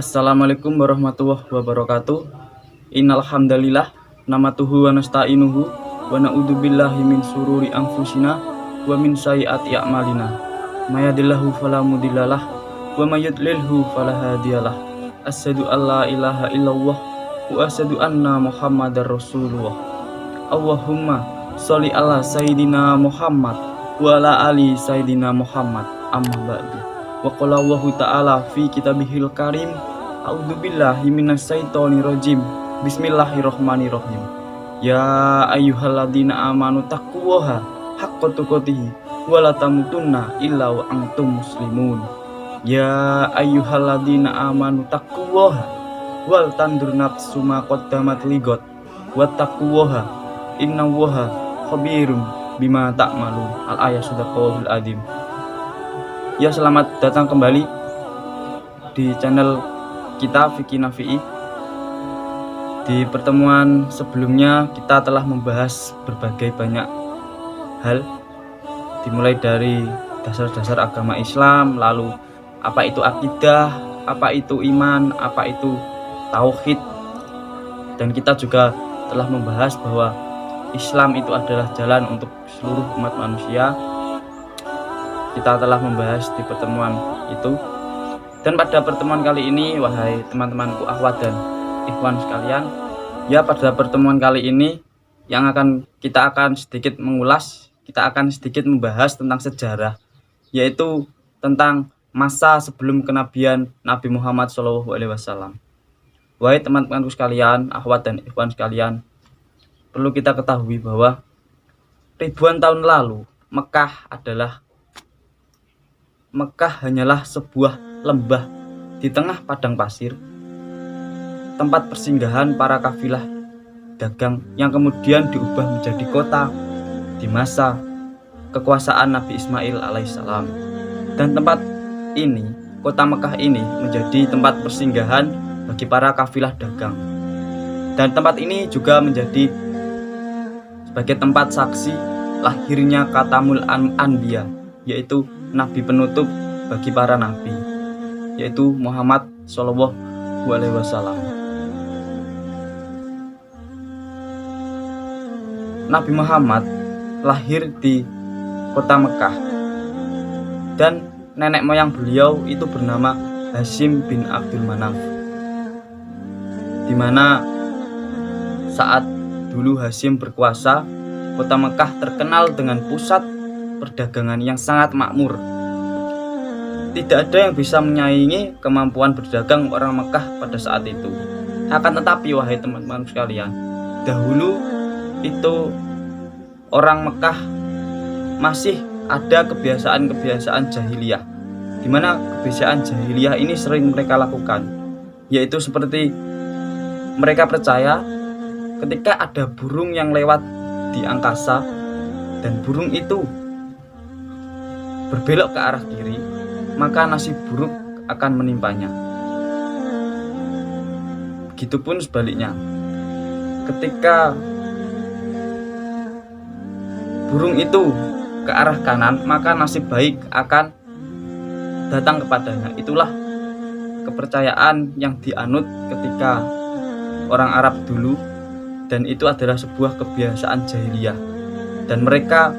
Assalamualaikum warahmatullahi wabarakatuh. Innal hamdalillah namatuhu wa nasta'inuhu wa na'udzubillahi min sururi anfusina wa min sayyiati a'malina. May yahdihillahu fala mudhillalah wa may yudlilhu fala hadiyalah. Asyhadu an la ilaha illallah wa asyhadu anna Muhammadar Rasulullah. Allahumma sholli ala sayyidina Muhammad wa ala ali sayyidina Muhammad. Amma ba'du. Wa qala Allahu ta'ala fi kitabihil karim, a'udzubillahi minasyaitonir rajim. Bismillahirrahmanirrahim. Ya ayyuhalladzina amanu taqullaha haqqa tuqatih wa la tamutunna illa wa antum muslimun. Ya ayyuhalladzina amanu taqullaha wal tandur nafsum ma qaddamat ligot wattaqullaha innallaha khabirum bima ta'malun. Al-ayat sadaqallahul adzim. Ya, selamat datang kembali di channel kita Fikih Nafi'i. Di pertemuan sebelumnya kita telah membahas berbagai banyak hal, dimulai dari dasar-dasar agama Islam, lalu apa itu akidah, apa itu iman, apa itu tauhid, dan kita juga telah membahas bahwa Islam itu adalah jalan untuk seluruh umat manusia. Kita telah membahas di pertemuan itu, dan pada pertemuan kali ini, wahai teman-temanku akhwat dan ikhwan sekalian, ya, pada pertemuan kali ini kita akan sedikit mengulas, kita akan sedikit membahas tentang sejarah, yaitu tentang masa sebelum kenabian Nabi Muhammad SAW. Wahai teman-temanku sekalian, akhwat dan ikhwan sekalian, perlu kita ketahui bahwa ribuan tahun lalu Mekah hanyalah sebuah lembah di tengah padang pasir, tempat persinggahan para kafilah dagang yang kemudian diubah menjadi kota di masa kekuasaan Nabi Ismail alaihissalam. Dan kota Mekah ini menjadi tempat persinggahan bagi para kafilah dagang. Dan tempat ini juga menjadi sebagai tempat saksi lahirnya Khatamul Anbiya, yaitu nabi penutup bagi para nabi, yaitu Muhammad SAW. Nabi Muhammad lahir di kota Mekah, dan nenek moyang beliau itu bernama Hashim bin Abdul Manaf, dimana saat dulu Hashim berkuasa, kota Mekah terkenal dengan pusat perdagangan yang sangat makmur. Tidak ada yang bisa menyaingi kemampuan berdagang orang Mekah pada saat itu. Akan tetapi, wahai teman-teman sekalian, dahulu itu orang Mekah masih ada kebiasaan-kebiasaan jahiliyah, di mana kebiasaan jahiliyah ini sering mereka lakukan, yaitu seperti mereka percaya ketika ada burung yang lewat di angkasa dan burung itu berbelok ke arah kiri, maka nasib buruk akan menimpanya. Begitupun sebaliknya, ketika burung itu ke arah kanan, maka nasib baik akan datang kepadanya. Itulah kepercayaan yang dianut ketika orang Arab dulu, dan itu adalah sebuah kebiasaan jahiliyah, dan mereka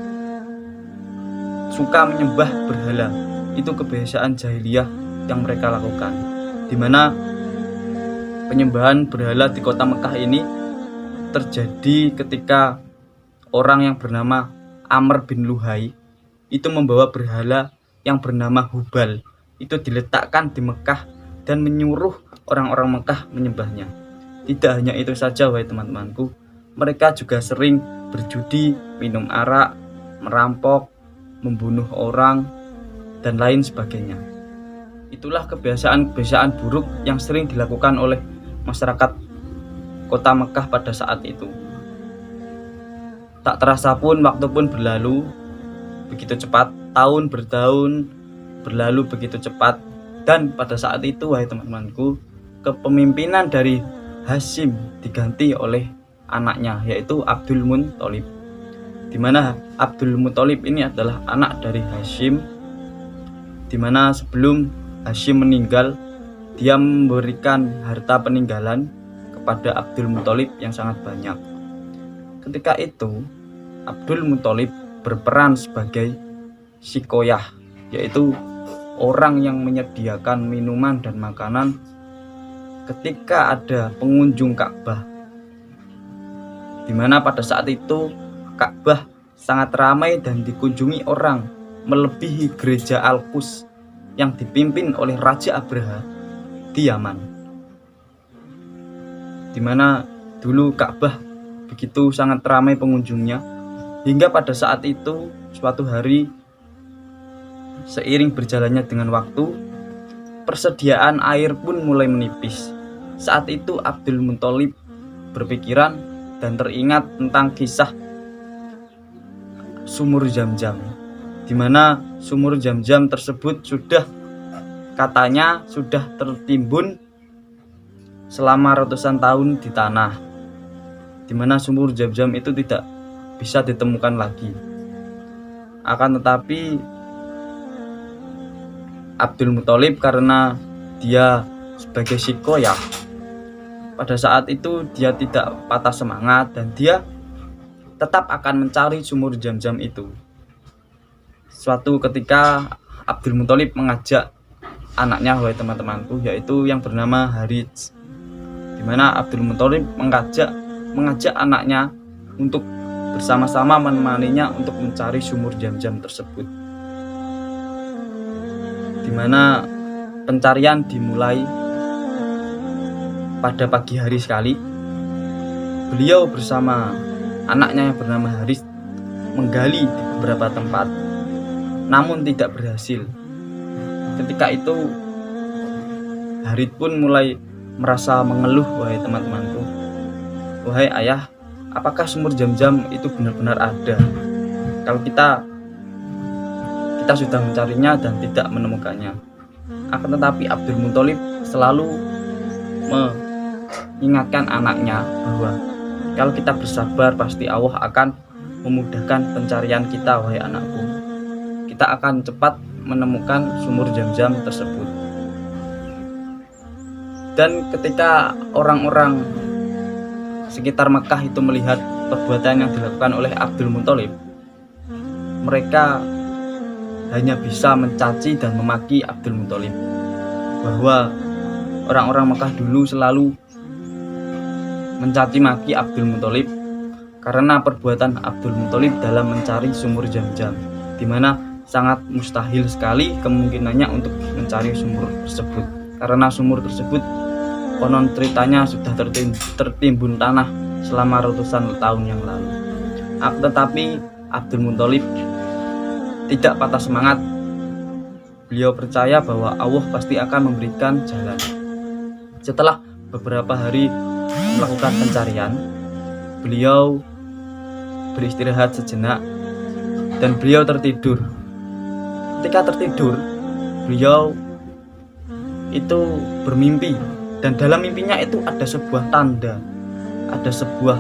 suka menyembah berhala. Itu kebiasaan jahiliyah yang mereka lakukan, di mana penyembahan berhala di kota Mekah ini terjadi ketika orang yang bernama Amr bin Luhai itu membawa berhala yang bernama Hubal, itu diletakkan di Mekah dan menyuruh orang-orang Mekah menyembahnya. Tidak hanya itu saja, wahai teman-temanku, mereka juga sering berjudi, minum arak, merampok, membunuh orang, dan lain sebagainya. Itulah kebiasaan-kebiasaan buruk yang sering dilakukan oleh masyarakat kota Mekah pada saat itu. Tak terasa pun waktu pun berlalu begitu cepat, tahun bertahun berlalu begitu cepat, dan pada saat itu, wahai teman-temanku, kepemimpinan dari Hashim diganti oleh anaknya, yaitu Abdul Muthalib, di mana Abdul Muthalib ini adalah anak dari Hashim, di mana sebelum Hashim meninggal dia memberikan harta peninggalan kepada Abdul Muthalib yang sangat banyak. Ketika itu Abdul Muthalib berperan sebagai sikoyah, yaitu orang yang menyediakan minuman dan makanan ketika ada pengunjung Ka'bah, di mana pada saat itu Ka'bah sangat ramai dan dikunjungi orang, melebihi gereja Al-Quds yang dipimpin oleh Raja Abraha di Yaman, di mana dulu Ka'bah begitu sangat ramai pengunjungnya, hingga pada saat itu suatu hari seiring berjalannya dengan waktu, persediaan air pun mulai menipis. Saat itu Abdul Muthalib berpikiran dan teringat tentang kisah sumur Zam-Zam, di mana sumur Zam-Zam tersebut katanya sudah tertimbun selama ratusan tahun di tanah, di mana sumur Zam-Zam itu tidak bisa ditemukan lagi. Akan tetapi Abdul Muthalib, karena dia sebagai sikoyah, pada saat itu dia tidak patah semangat dan dia tetap akan mencari sumur Zam-Zam itu. Suatu ketika Abdul Muthalib mengajak anaknya, wahai teman-temanku, yaitu yang bernama Harits, di mana Abdul Muthalib mengajak anaknya untuk bersama-sama menemaninya untuk mencari sumur Zam-Zam tersebut, di mana pencarian dimulai pada pagi hari sekali. Beliau bersama anaknya yang bernama Haris menggali di beberapa tempat, namun tidak berhasil. Ketika itu Haris pun mulai merasa mengeluh, wahai teman-temanku, wahai ayah, apakah sumur Zam-Zam itu benar-benar ada? Kalau kita sudah mencarinya dan tidak menemukannya. Akan tetapi Abdul Muthalib selalu mengingatkan anaknya bahwa kalau kita bersabar, pasti Allah akan memudahkan pencarian kita, wahai anakku. Kita akan cepat menemukan sumur Zam-Zam tersebut. Dan ketika orang-orang sekitar Mekah itu melihat perbuatan yang dilakukan oleh Abdul Muthalib, mereka hanya bisa mencaci dan memaki Abdul Muthalib, bahwa orang-orang Mekah dulu selalu mencaci maki Abdul Muthalib karena perbuatan Abdul Muthalib dalam mencari sumur Zam-Zam, di mana sangat mustahil sekali kemungkinannya untuk mencari sumur tersebut, karena sumur tersebut konon ceritanya sudah tertimbun tanah selama ratusan tahun yang lalu. Tetapi Abdul Muthalib tidak patah semangat. Beliau percaya bahwa Allah pasti akan memberikan jalan. Setelah beberapa hari melakukan pencarian, beliau beristirahat sejenak dan beliau tertidur. Ketika tertidur, beliau itu bermimpi, dan dalam mimpinya itu ada sebuah tanda, ada sebuah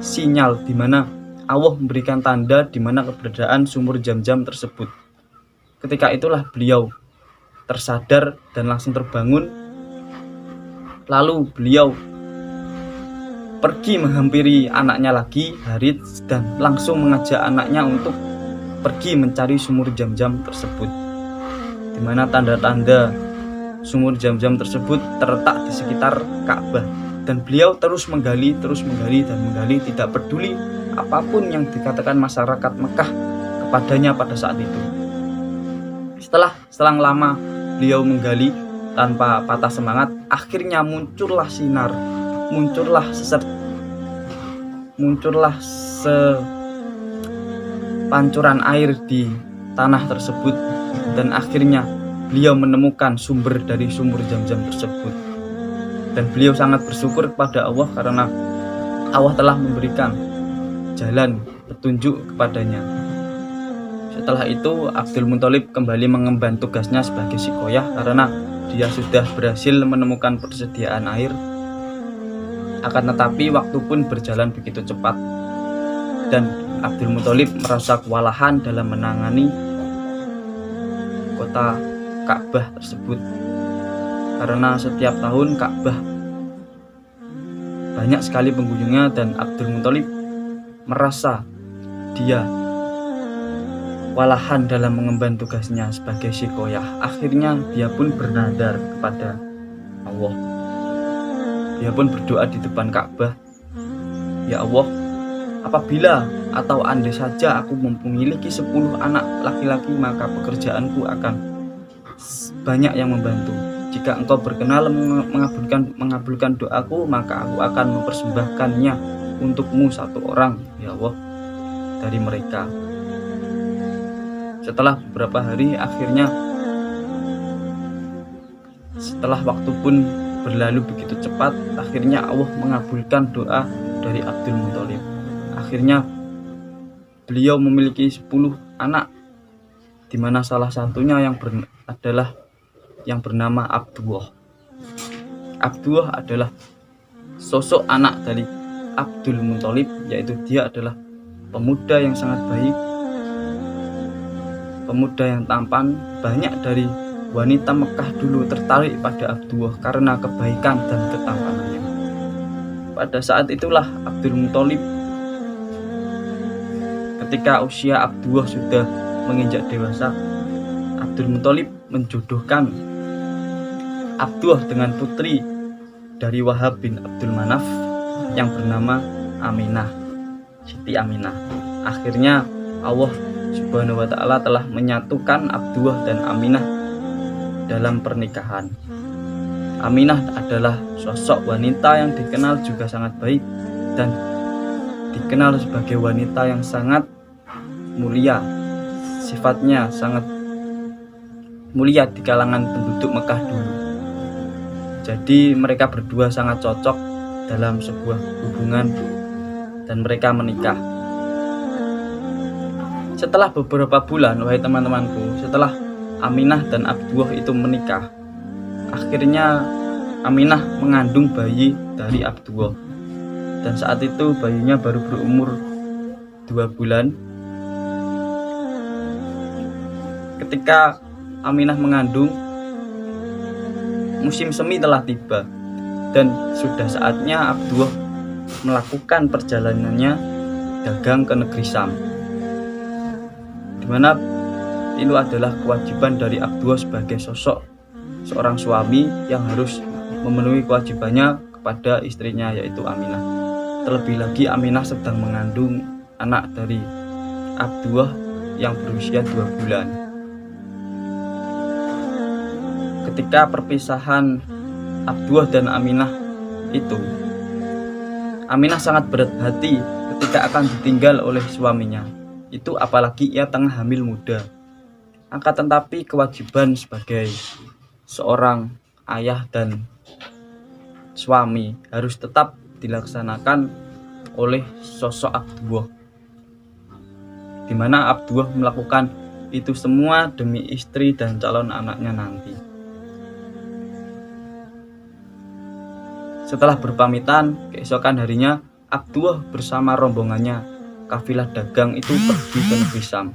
sinyal di mana Allah memberikan tanda di mana keberadaan sumur Zam-Zam tersebut. Ketika itulah beliau tersadar dan langsung terbangun. Lalu beliau pergi menghampiri anaknya lagi, Harits, dan langsung mengajak anaknya untuk pergi mencari sumur Zam-Zam tersebut, di mana tanda-tanda sumur Zam-Zam tersebut terletak di sekitar Ka'bah. Dan beliau terus menggali, tidak peduli apapun yang dikatakan masyarakat Mekah kepadanya pada saat itu. Setelah selang lama beliau menggali tanpa patah semangat, akhirnya muncullah sinar, muncullah sepancuran air di tanah tersebut, dan akhirnya beliau menemukan sumber dari sumur Zam-Zam tersebut. Dan beliau sangat bersyukur kepada Allah karena Allah telah memberikan jalan petunjuk kepadanya. Setelah itu Abdul Muthalib kembali mengemban tugasnya sebagai sikoyah karena dia sudah berhasil menemukan persediaan air. Akan tetapi waktu pun berjalan begitu cepat dan Abdul Muthalib merasa kewalahan dalam menangani kota Ka'bah tersebut, karena setiap tahun Ka'bah banyak sekali pengunjungnya dan Abdul Muthalib merasa dia walahan dalam mengemban tugasnya sebagai sikoyah. Akhirnya dia pun bernadar kepada Allah. Dia pun berdoa di depan Ka'bah, "Ya Allah, apabila atau andai saja aku memiliki 10 anak laki-laki, maka pekerjaanku akan banyak yang membantu. Jika engkau berkenan mengabulkan doaku, maka aku akan mempersembahkannya untukmu 1 orang, ya Allah, dari mereka." Setelah beberapa hari, akhirnya setelah waktu pun berlalu begitu cepat, akhirnya Allah mengabulkan doa dari Abdul Muthalib. Akhirnya beliau memiliki 10 anak, di mana salah satunya adalah yang bernama Abdullah. Abdullah adalah sosok anak dari Abdul Muthalib, yaitu dia adalah pemuda yang sangat baik, pemuda yang tampan. Banyak dari wanita Mekah dulu tertarik pada Abdullah karena kebaikan dan ketampanannya. Pada saat itulah Abdul Muthalib, ketika usia Abdullah sudah menginjak dewasa, Abdul Muthalib menjodohkan Abdullah dengan putri dari Wahab bin Abdul Manaf yang bernama Aminah, Siti Aminah. Akhirnya Allah Subhanahu wa ta'ala telah menyatukan Abdullah dan Aminah dalam pernikahan. Aminah adalah sosok wanita yang dikenal juga sangat baik dan dikenal sebagai wanita yang sangat mulia. Sifatnya sangat mulia di kalangan penduduk Mekah dulu. Jadi mereka berdua sangat cocok dalam sebuah hubungan dan mereka menikah. Setelah beberapa bulan, wahai teman-temanku, setelah Aminah dan Abdullah itu menikah, akhirnya Aminah mengandung bayi dari Abdullah. Dan saat itu bayinya baru berumur 2 bulan. Ketika Aminah mengandung, musim semi telah tiba dan sudah saatnya Abdullah melakukan perjalanannya dagang ke negeri Syam, dimana itu adalah kewajiban dari Abdullah sebagai sosok seorang suami yang harus memenuhi kewajibannya kepada istrinya, yaitu Aminah. Terlebih lagi Aminah sedang mengandung anak dari Abdullah yang berusia 2 bulan. Ketika perpisahan Abdullah dan Aminah itu, Aminah sangat berat hati ketika akan ditinggal oleh suaminya. Itu apalagi ia tengah hamil muda. Akan tetapi kewajiban sebagai seorang ayah dan suami harus tetap dilaksanakan oleh sosok Abdullah, di mana Abdullah melakukan itu semua demi istri dan calon anaknya nanti. Setelah berpamitan, keesokan harinya Abdullah bersama rombongannya, kafilah dagang itu pergi ke negeri Syam,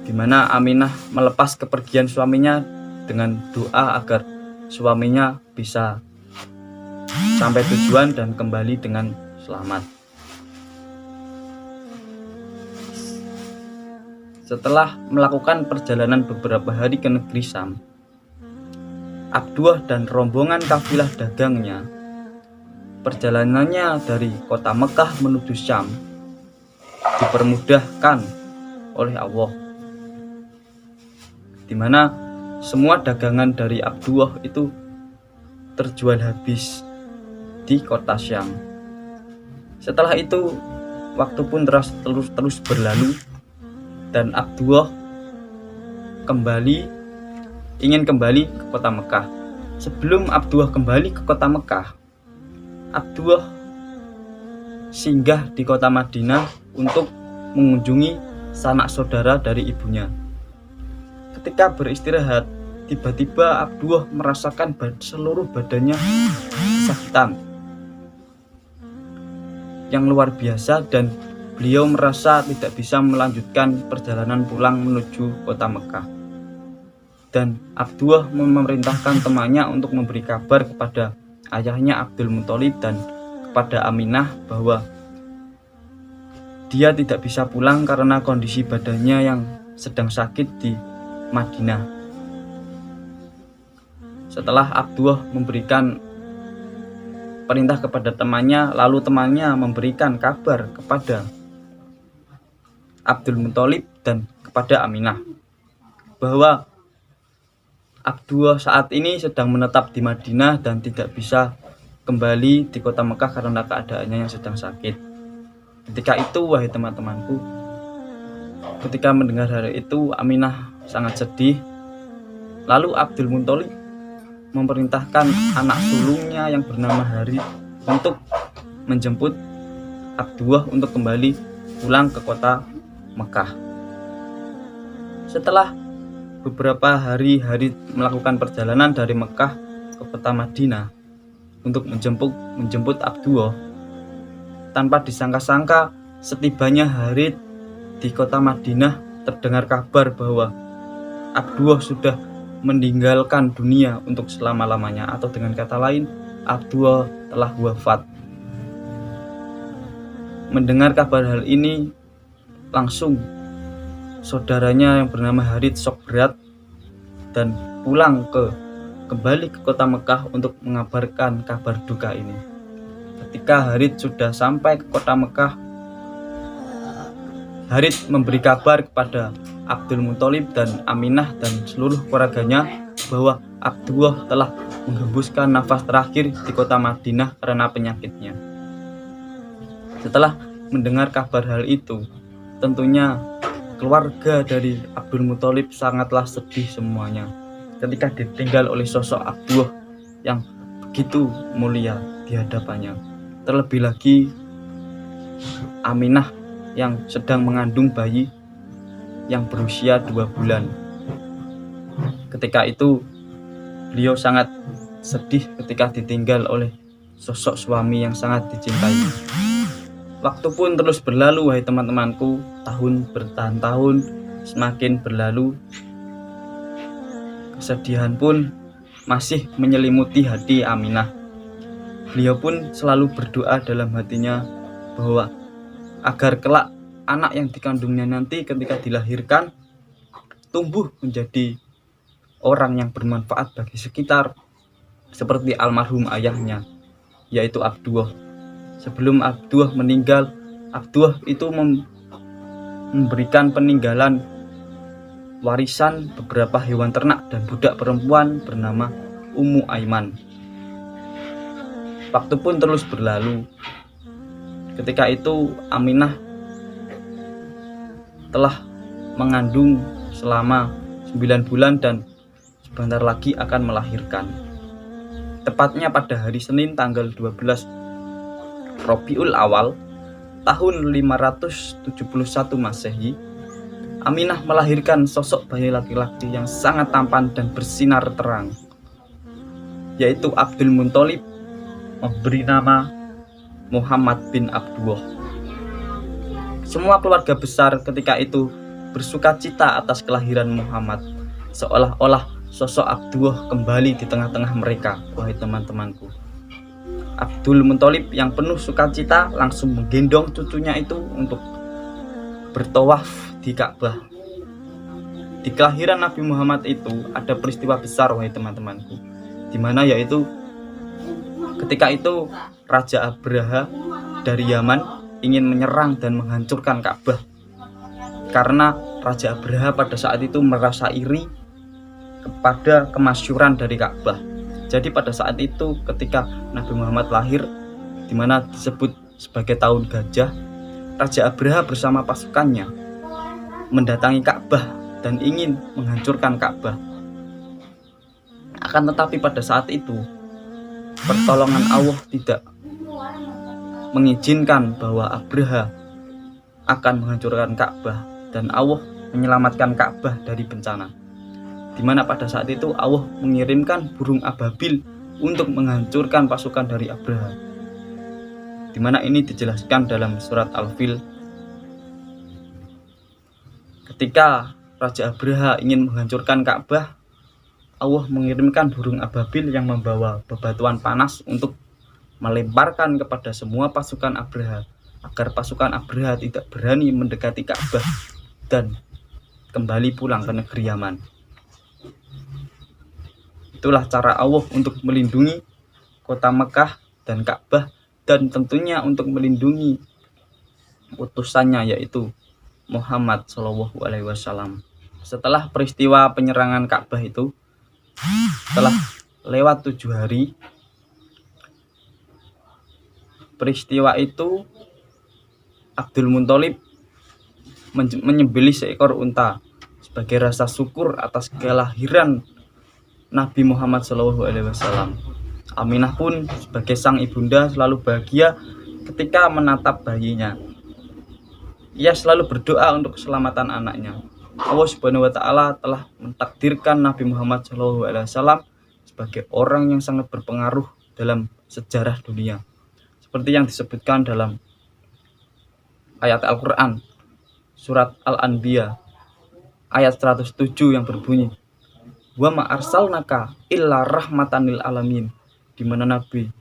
di mana Aminah melepas kepergian suaminya dengan doa agar suaminya bisa sampai tujuan dan kembali dengan selamat. Setelah melakukan perjalanan beberapa hari ke negeri Syam, Abdullah dan rombongan kafilah dagangnya, perjalanannya dari kota Mekah menuju Syam dipermudahkan oleh Allah, di mana semua dagangan dari Abdullah itu terjual habis di kota Syam. Setelah itu waktu pun terus berlalu dan Abdullah ingin kembali ke kota Mekah. Sebelum Abdullah kembali ke kota Mekah, Abdullah singgah di kota Madinah untuk mengunjungi sanak saudara dari ibunya. Ketika beristirahat, tiba-tiba Abdullah merasakan seluruh badannya kesakitan yang luar biasa dan beliau merasa tidak bisa melanjutkan perjalanan pulang menuju kota Mekah. dan Abdullah memerintahkan temannya untuk memberi kabar kepada ayahnya Abdul Muthalib dan kepada Aminah bahwa dia tidak bisa pulang karena kondisi badannya yang sedang sakit di Madinah. Setelah Abdullah memberikan perintah kepada temannya, lalu temannya memberikan kabar kepada Abdul Muthalib dan kepada Aminah bahwa Abdullah saat ini sedang menetap di Madinah dan tidak bisa kembali di kota Mekah karena keadaannya yang sedang sakit. Ketika itu, wahai teman-temanku, ketika mendengar hal itu, Aminah sangat sedih. Lalu Abdul Muthalib memerintahkan anak sulungnya yang bernama Harith untuk menjemput Abdullah untuk kembali pulang ke kota Mekah. Setelah beberapa hari Harith melakukan perjalanan dari Mekah ke kota Madinah untuk menjemput Abdullah, tanpa disangka-sangka setibanya Harith di kota Madinah terdengar kabar bahwa Abdullah sudah meninggalkan dunia untuk selama-lamanya, atau dengan kata lain, Abdullah telah wafat. Mendengar kabar hal ini, langsung saudaranya yang bernama Harith shock berat dan kembali ke kota Mekah untuk mengabarkan kabar duka ini. Ketika Harith sudah sampai ke kota Mekah, Harith memberi kabar kepada Abdul Muthalib dan Aminah dan seluruh keluarganya bahwa Abdullah telah menghembuskan nafas terakhir di kota Madinah karena penyakitnya. Setelah mendengar kabar hal itu, tentunya keluarga dari Abdul Muthalib sangatlah sedih semuanya ketika ditinggal oleh sosok Abdullah yang begitu mulia di hadapannya. Terlebih lagi Aminah yang sedang mengandung bayi yang berusia 2 bulan. Ketika itu beliau sangat sedih ketika ditinggal oleh sosok suami yang sangat dicintai. Waktu pun terus berlalu, wahai teman-temanku. Tahun bertahun-tahun semakin berlalu. Kesedihan pun masih menyelimuti hati Aminah. Beliau pun selalu berdoa dalam hatinya bahwa agar kelak anak yang dikandungnya nanti ketika dilahirkan tumbuh menjadi orang yang bermanfaat bagi sekitar, seperti almarhum ayahnya, yaitu Abdullah. Sebelum Abdullah meninggal, Abdullah itu memberikan peninggalan warisan beberapa hewan ternak dan budak perempuan bernama Ummu Aiman. Waktu pun terus berlalu. Ketika itu Aminah telah mengandung selama 9 bulan dan sebentar lagi akan melahirkan. Tepatnya pada hari Senin tanggal 12 Rabiul Awal tahun 571 Masehi, Aminah melahirkan sosok bayi laki-laki yang sangat tampan dan bersinar terang, yaitu Abdul Muthalib, memberi nama Muhammad bin Abdullah. Semua keluarga besar ketika itu bersuka cita atas kelahiran Muhammad, seolah-olah sosok Abdullah kembali di tengah-tengah mereka, wahai teman-temanku. Abdul Muthalib yang penuh sukacita langsung menggendong cucunya itu untuk bertawaf di Ka'bah. Di kelahiran Nabi Muhammad itu ada peristiwa besar, wahai teman-temanku, di mana yaitu ketika itu Raja Abraha dari Yaman ingin menyerang dan menghancurkan Ka'bah, karena Raja Abraha pada saat itu merasa iri kepada kemasyhuran dari Ka'bah. Jadi pada saat itu ketika Nabi Muhammad lahir, di mana disebut sebagai tahun gajah, Raja Abraha bersama pasukannya mendatangi Ka'bah dan ingin menghancurkan Ka'bah. Akan tetapi pada saat itu pertolongan Allah tidak mengizinkan bahwa Abraha akan menghancurkan Ka'bah, dan Allah menyelamatkan Ka'bah dari bencana, di mana pada saat itu Allah mengirimkan burung ababil untuk menghancurkan pasukan dari Abraha, di mana ini dijelaskan dalam surat Al-Fil. Ketika Raja Abraha ingin menghancurkan Ka'bah, Allah mengirimkan burung ababil yang membawa bebatuan panas untuk melemparkan kepada semua pasukan Abraha, agar pasukan Abraha tidak berani mendekati Ka'bah dan kembali pulang ke negeri Yaman. Itulah cara Allah untuk melindungi kota Mekah dan Ka'bah, dan tentunya untuk melindungi utusannya, yaitu Muhammad SAW. Setelah peristiwa penyerangan Ka'bah itu, setelah lewat 7 hari, peristiwa itu Abdul Muthalib menyembelih seekor unta sebagai rasa syukur atas kelahiran Nabi Muhammad SAW. Aminah pun sebagai sang ibunda selalu bahagia ketika menatap bayinya. Ia selalu berdoa untuk keselamatan anaknya. Allah Subhanahu wa Ta'ala telah mentakdirkan Nabi Muhammad SAW sebagai orang yang sangat berpengaruh dalam sejarah dunia, seperti yang disebutkan dalam ayat Al-Quran surat Al-Anbiya ayat 107 yang berbunyi, wa ma arsalnaka illa rahmatan lil alamin, di mana Nabi,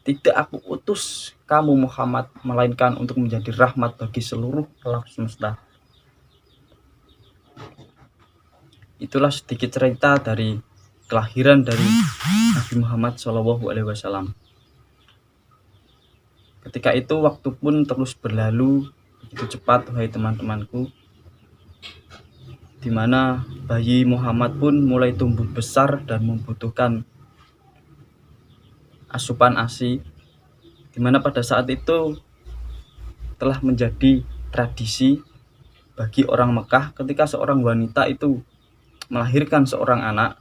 tidak aku utus kamu Muhammad melainkan untuk menjadi rahmat bagi seluruh alam semesta. Itulah sedikit cerita dari kelahiran dari Nabi Muhammad SAW. Ketika itu waktu pun terus berlalu begitu cepat, wahai teman-temanku, di mana bayi Muhammad pun mulai tumbuh besar dan membutuhkan asupan ASI, di mana pada saat itu telah menjadi tradisi bagi orang Mekah ketika seorang wanita itu melahirkan seorang anak.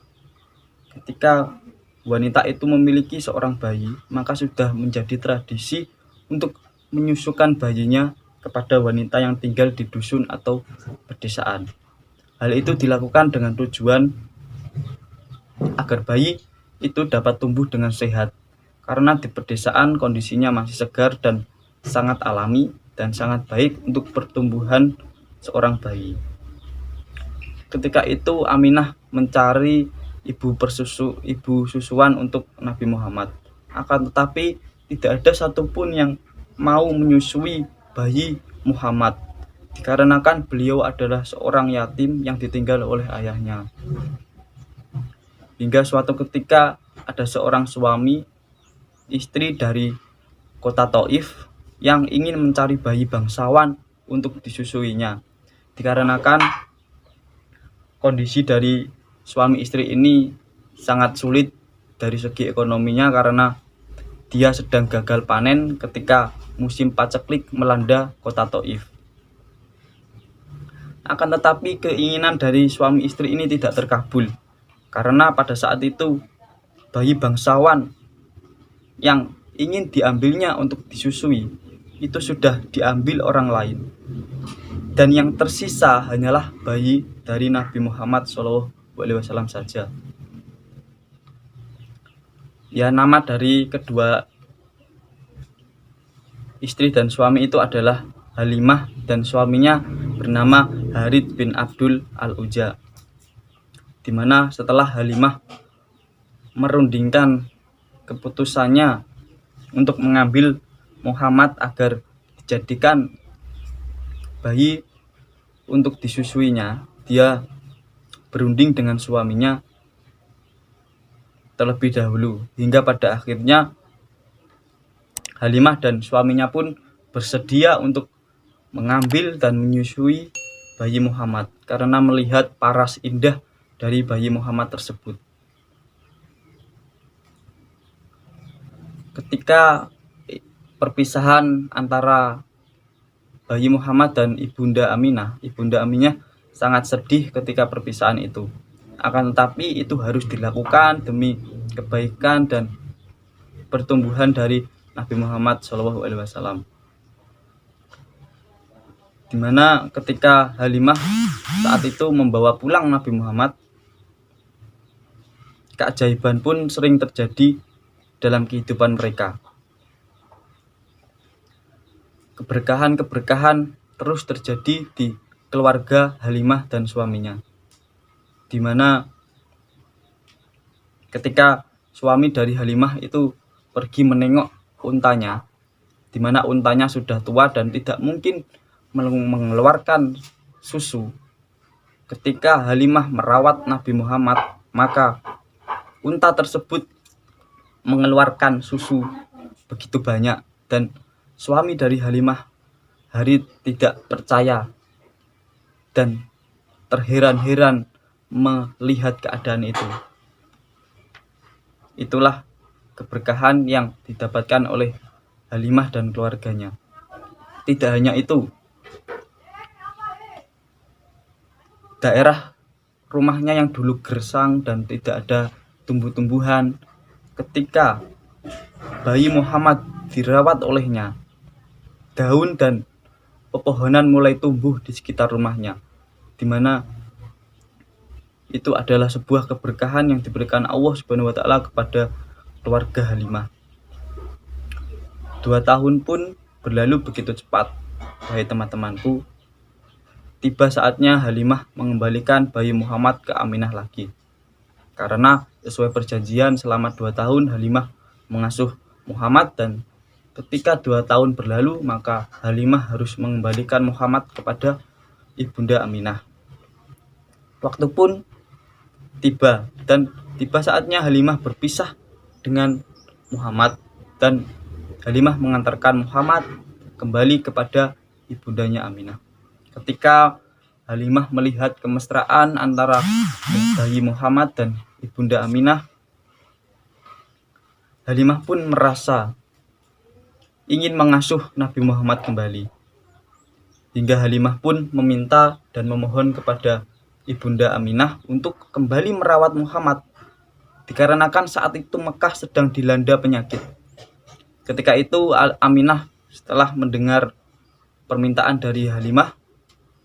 Ketika wanita itu memiliki seorang bayi, maka sudah menjadi tradisi untuk menyusukan bayinya kepada wanita yang tinggal di dusun atau pedesaan. Hal itu dilakukan dengan tujuan agar bayi itu dapat tumbuh dengan sehat, karena di pedesaan kondisinya masih segar dan sangat alami dan sangat baik untuk pertumbuhan seorang bayi. Ketika itu Aminah mencari ibu susuan untuk Nabi Muhammad. Akan tetapi tidak ada satupun yang mau menyusui bayi Muhammad, dikarenakan beliau adalah seorang yatim yang ditinggal oleh ayahnya. Hingga suatu ketika ada seorang suami istri dari kota Taif yang ingin mencari bayi bangsawan untuk disusuinya, dikarenakan kondisi dari suami istri ini sangat sulit dari segi ekonominya karena dia sedang gagal panen ketika musim paceklik melanda kota Taif. Akan tetapi keinginan dari suami istri ini tidak terkabul, karena pada saat itu bayi bangsawan yang ingin diambilnya untuk disusui itu sudah diambil orang lain, dan yang tersisa hanyalah bayi dari Nabi Muhammad SAW saja. Ya, nama dari kedua istri dan suami itu adalah Halimah, dan suaminya bernama Harith bin Abdul Al-Uja, di mana setelah Halimah merundingkan keputusannya untuk mengambil Muhammad agar dijadikan bayi untuk disusuinya, dia berunding dengan suaminya terlebih dahulu, hingga pada akhirnya Halimah dan suaminya pun bersedia untuk mengambil dan menyusui bayi Muhammad karena melihat paras indah dari bayi Muhammad tersebut. Ketika perpisahan antara bayi Muhammad dan Ibunda Aminah sangat sedih ketika perpisahan itu. Akan tetapi itu harus dilakukan demi kebaikan dan pertumbuhan dari Nabi Muhammad SAW. Dimana ketika Halimah saat itu membawa pulang Nabi Muhammad, keajaiban pun sering terjadi dalam kehidupan mereka. Keberkahan terus terjadi di keluarga Halimah dan suaminya, di mana ketika suami dari Halimah itu pergi menengok untanya, di mana untanya sudah tua dan tidak mungkin mengeluarkan susu. Ketika Halimah merawat Nabi Muhammad, maka unta tersebut mengeluarkan susu begitu banyak, dan suami dari Halimah tidak percaya dan terheran-heran melihat keadaan itu. Itulah keberkahan yang didapatkan oleh Halimah dan keluarganya. Tidak hanya itu, daerah rumahnya yang dulu gersang dan tidak ada tumbuh-tumbuhan, ketika bayi Muhammad dirawat olehnya, daun dan pepohonan mulai tumbuh di sekitar rumahnya, di mana itu adalah sebuah keberkahan yang diberikan Allah Subhanahu wa Ta'ala kepada keluarga Halimah. 2 tahun pun berlalu begitu cepat, wahai teman-temanku. Tiba saatnya Halimah mengembalikan bayi Muhammad ke Aminah lagi. Karena sesuai perjanjian selama 2 tahun Halimah mengasuh Muhammad, dan ketika 2 tahun berlalu maka Halimah harus mengembalikan Muhammad kepada ibunda Aminah. Waktu pun tiba, dan tiba saatnya Halimah berpisah dengan Muhammad, dan Halimah mengantarkan Muhammad kembali kepada ibundanya Aminah. Ketika Halimah melihat kemesraan antara bayi Muhammad dan ibunda Aminah, Halimah pun merasa ingin mengasuh Nabi Muhammad kembali. Hingga Halimah pun meminta dan memohon kepada ibunda Aminah untuk kembali merawat Muhammad, dikarenakan saat itu Mekah sedang dilanda penyakit. Ketika itu Aminah setelah mendengar permintaan dari Halimah,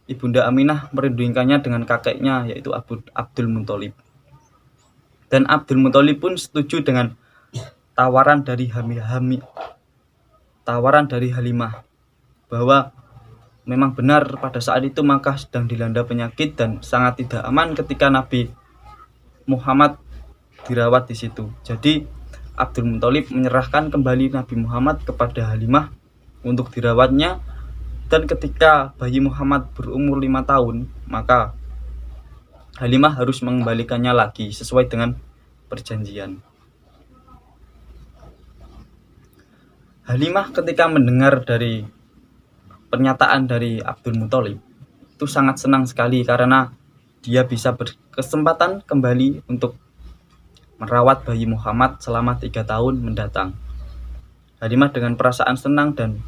ibunda Aminah merindukannya dengan kakeknya, yaitu Abdul Muthalib. Dan Abdul Muthalib pun setuju dengan tawaran dari Halimah, bahwa memang benar pada saat itu Makkah sedang dilanda penyakit dan sangat tidak aman ketika Nabi Muhammad dirawat di situ. Jadi Abdul Muthalib menyerahkan kembali Nabi Muhammad kepada Halimah untuk dirawatnya, dan ketika bayi Muhammad berumur 5 tahun, maka Halimah harus mengembalikannya lagi sesuai dengan perjanjian. Halimah ketika mendengar dari pernyataan dari Abdul Muthalib itu sangat senang sekali, karena dia bisa berkesempatan kembali untuk merawat bayi Muhammad selama 3 tahun mendatang. Halimah dengan perasaan senang dan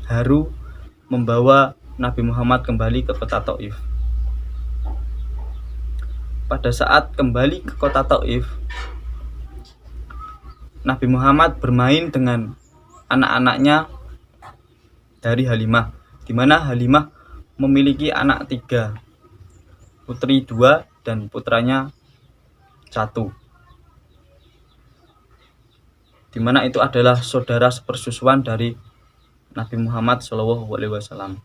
haru membawa Nabi Muhammad kembali ke kota Thaif. Pada saat kembali ke kota Thaif, Nabi Muhammad bermain dengan anak-anaknya dari Halimah, di mana Halimah memiliki anak 3, putri 2 dan putranya 1, di mana itu adalah saudara sepersusuan dari Nabi Muhammad SAW.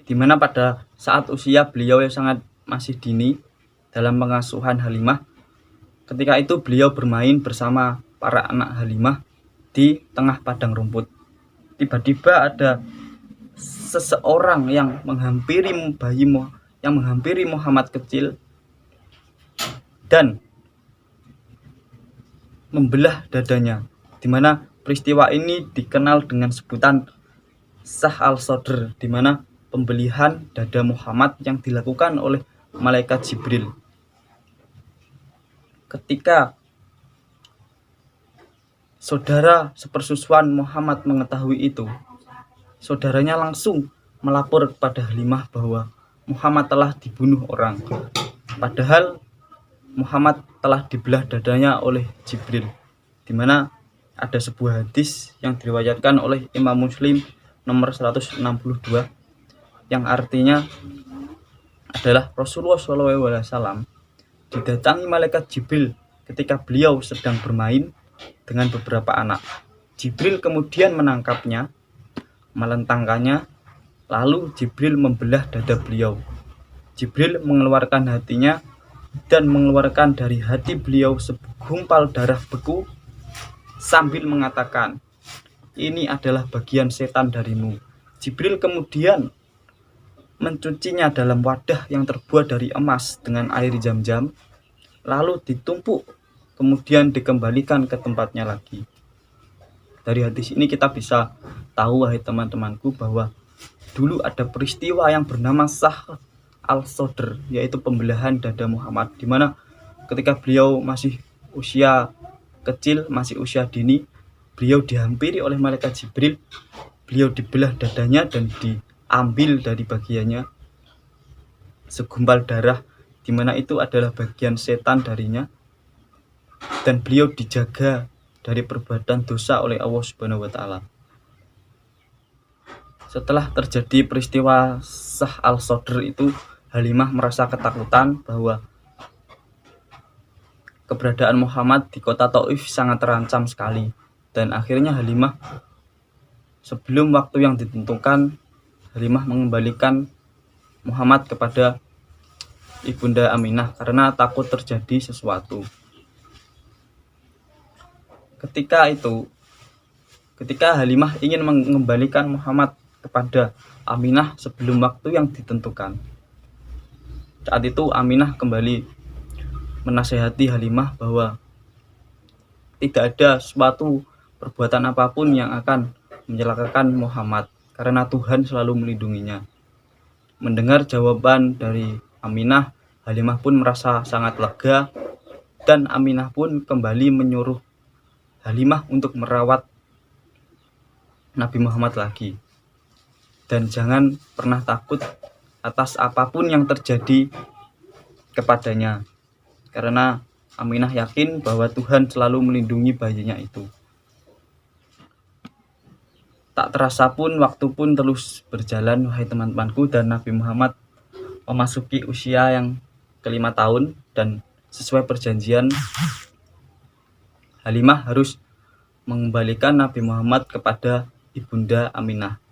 Di mana pada saat usia beliau yang sangat masih dini dalam pengasuhan Halimah, ketika itu beliau bermain bersama para anak Halimah di tengah padang rumput. Tiba-tiba ada seseorang yang menghampiri Muhammad kecil dan membelah dadanya, di mana peristiwa ini dikenal dengan sebutan Sah al-Sadr, di mana pembelihan dada Muhammad yang dilakukan oleh malaikat Jibril. Ketika saudara sepersusuan Muhammad mengetahui itu, saudaranya langsung melapor kepada Halimah bahwa Muhammad telah dibunuh orang, padahal Muhammad telah dibelah dadanya oleh Jibril, di mana ada sebuah hadis yang diriwayatkan oleh Imam Muslim nomor 162, yang artinya adalah Rasulullah SAW didatangi malaikat Jibril ketika beliau sedang bermain dengan beberapa anak. Jibril kemudian menangkapnya, melentangkannya, lalu Jibril membelah dada beliau. Jibril mengeluarkan hatinya dan mengeluarkan dari hati beliau segumpal darah beku sambil mengatakan, "Ini adalah bagian setan darimu." Jibril kemudian mencucinya dalam wadah yang terbuat dari emas dengan air Zam-Zam, lalu ditumpuk, kemudian dikembalikan ke tempatnya lagi. Dari hadis ini kita bisa tahu, wahai teman-temanku, bahwa dulu ada peristiwa yang bernama Sah al-Sodr, yaitu pembelahan dada Muhammad, di mana ketika beliau masih usia kecil, masih usia dini, beliau dihampiri oleh malaikat Jibril, beliau dibelah dadanya dan diambil dari bagiannya segumpal darah, di mana itu adalah bagian setan darinya, dan beliau dijaga dari perbuatan dosa oleh Allah Subhanahu wa taala. Setelah terjadi peristiwa Sah al-Sodr itu, Halimah merasa ketakutan bahwa keberadaan Muhammad di kota Taif sangat terancam sekali, dan akhirnya Halimah, sebelum waktu yang ditentukan, Halimah mengembalikan Muhammad kepada Ibunda Aminah karena takut terjadi sesuatu. Ketika Halimah ingin mengembalikan Muhammad kepada Aminah sebelum waktu yang ditentukan, saat itu Aminah kembali menasihati Halimah bahwa tidak ada suatu perbuatan apapun yang akan mencelakakan Muhammad karena Tuhan selalu melindunginya. Mendengar jawaban dari Aminah, Halimah pun merasa sangat lega, dan Aminah pun kembali menyuruh Halimah untuk merawat Nabi Muhammad lagi, dan jangan pernah takut atas apapun yang terjadi kepadanya, karena Aminah yakin bahwa Tuhan selalu melindungi bayinya itu. Tak terasa pun waktu pun terus berjalan, wahai teman-temanku, dan Nabi Muhammad memasuki usia yang ke-5 tahun, dan sesuai perjanjian, Halimah harus mengembalikan Nabi Muhammad kepada Ibunda Aminah,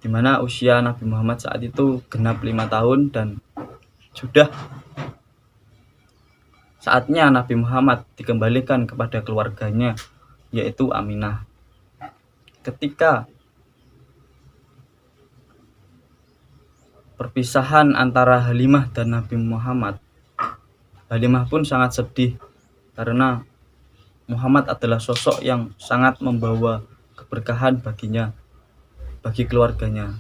di mana usia Nabi Muhammad saat itu genap 5 tahun, dan sudah saatnya Nabi Muhammad dikembalikan kepada keluarganya, yaitu Aminah. Ketika perpisahan antara Halimah dan Nabi Muhammad, Halimah pun sangat sedih karena Muhammad adalah sosok yang sangat membawa keberkahan baginya, bagi keluarganya.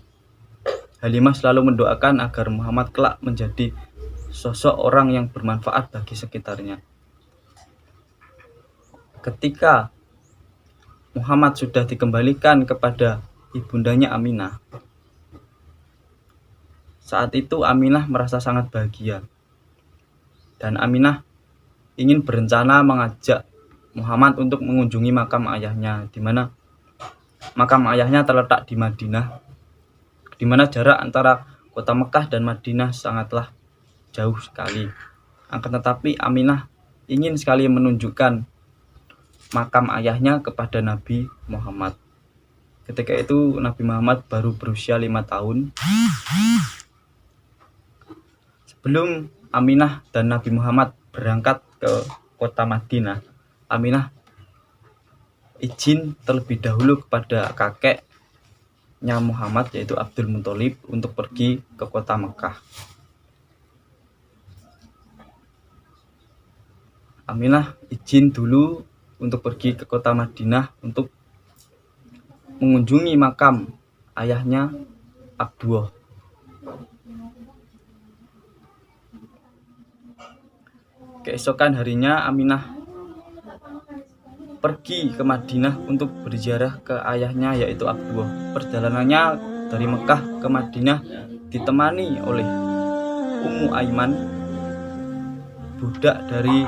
Halimah selalu mendoakan agar Muhammad kelak menjadi sosok orang yang bermanfaat bagi sekitarnya. Ketika Muhammad sudah dikembalikan kepada ibundanya Aminah, saat itu Aminah merasa sangat bahagia, dan Aminah ingin berencana mengajak Muhammad untuk mengunjungi makam ayahnya, di mana makam ayahnya terletak di Madinah, di mana jarak antara kota Mekah dan Madinah sangatlah jauh sekali. Akan tetapi Aminah ingin sekali menunjukkan makam ayahnya kepada Nabi Muhammad. Ketika itu Nabi Muhammad baru berusia 5 tahun. Sebelum Aminah dan Nabi Muhammad berangkat ke kota Madinah, Aminah izin terlebih dahulu kepada kakeknya Muhammad, yaitu Abdul Muthalib, untuk pergi ke kota Mekah. Aminah izin dulu untuk pergi ke kota Madinah untuk mengunjungi makam ayahnya Abdullah. Keesokan harinya Aminah pergi ke Madinah untuk berziarah ke ayahnya, yaitu Abdullah. Perjalanannya dari Mekah ke Madinah ditemani oleh Ummu Aiman, budak dari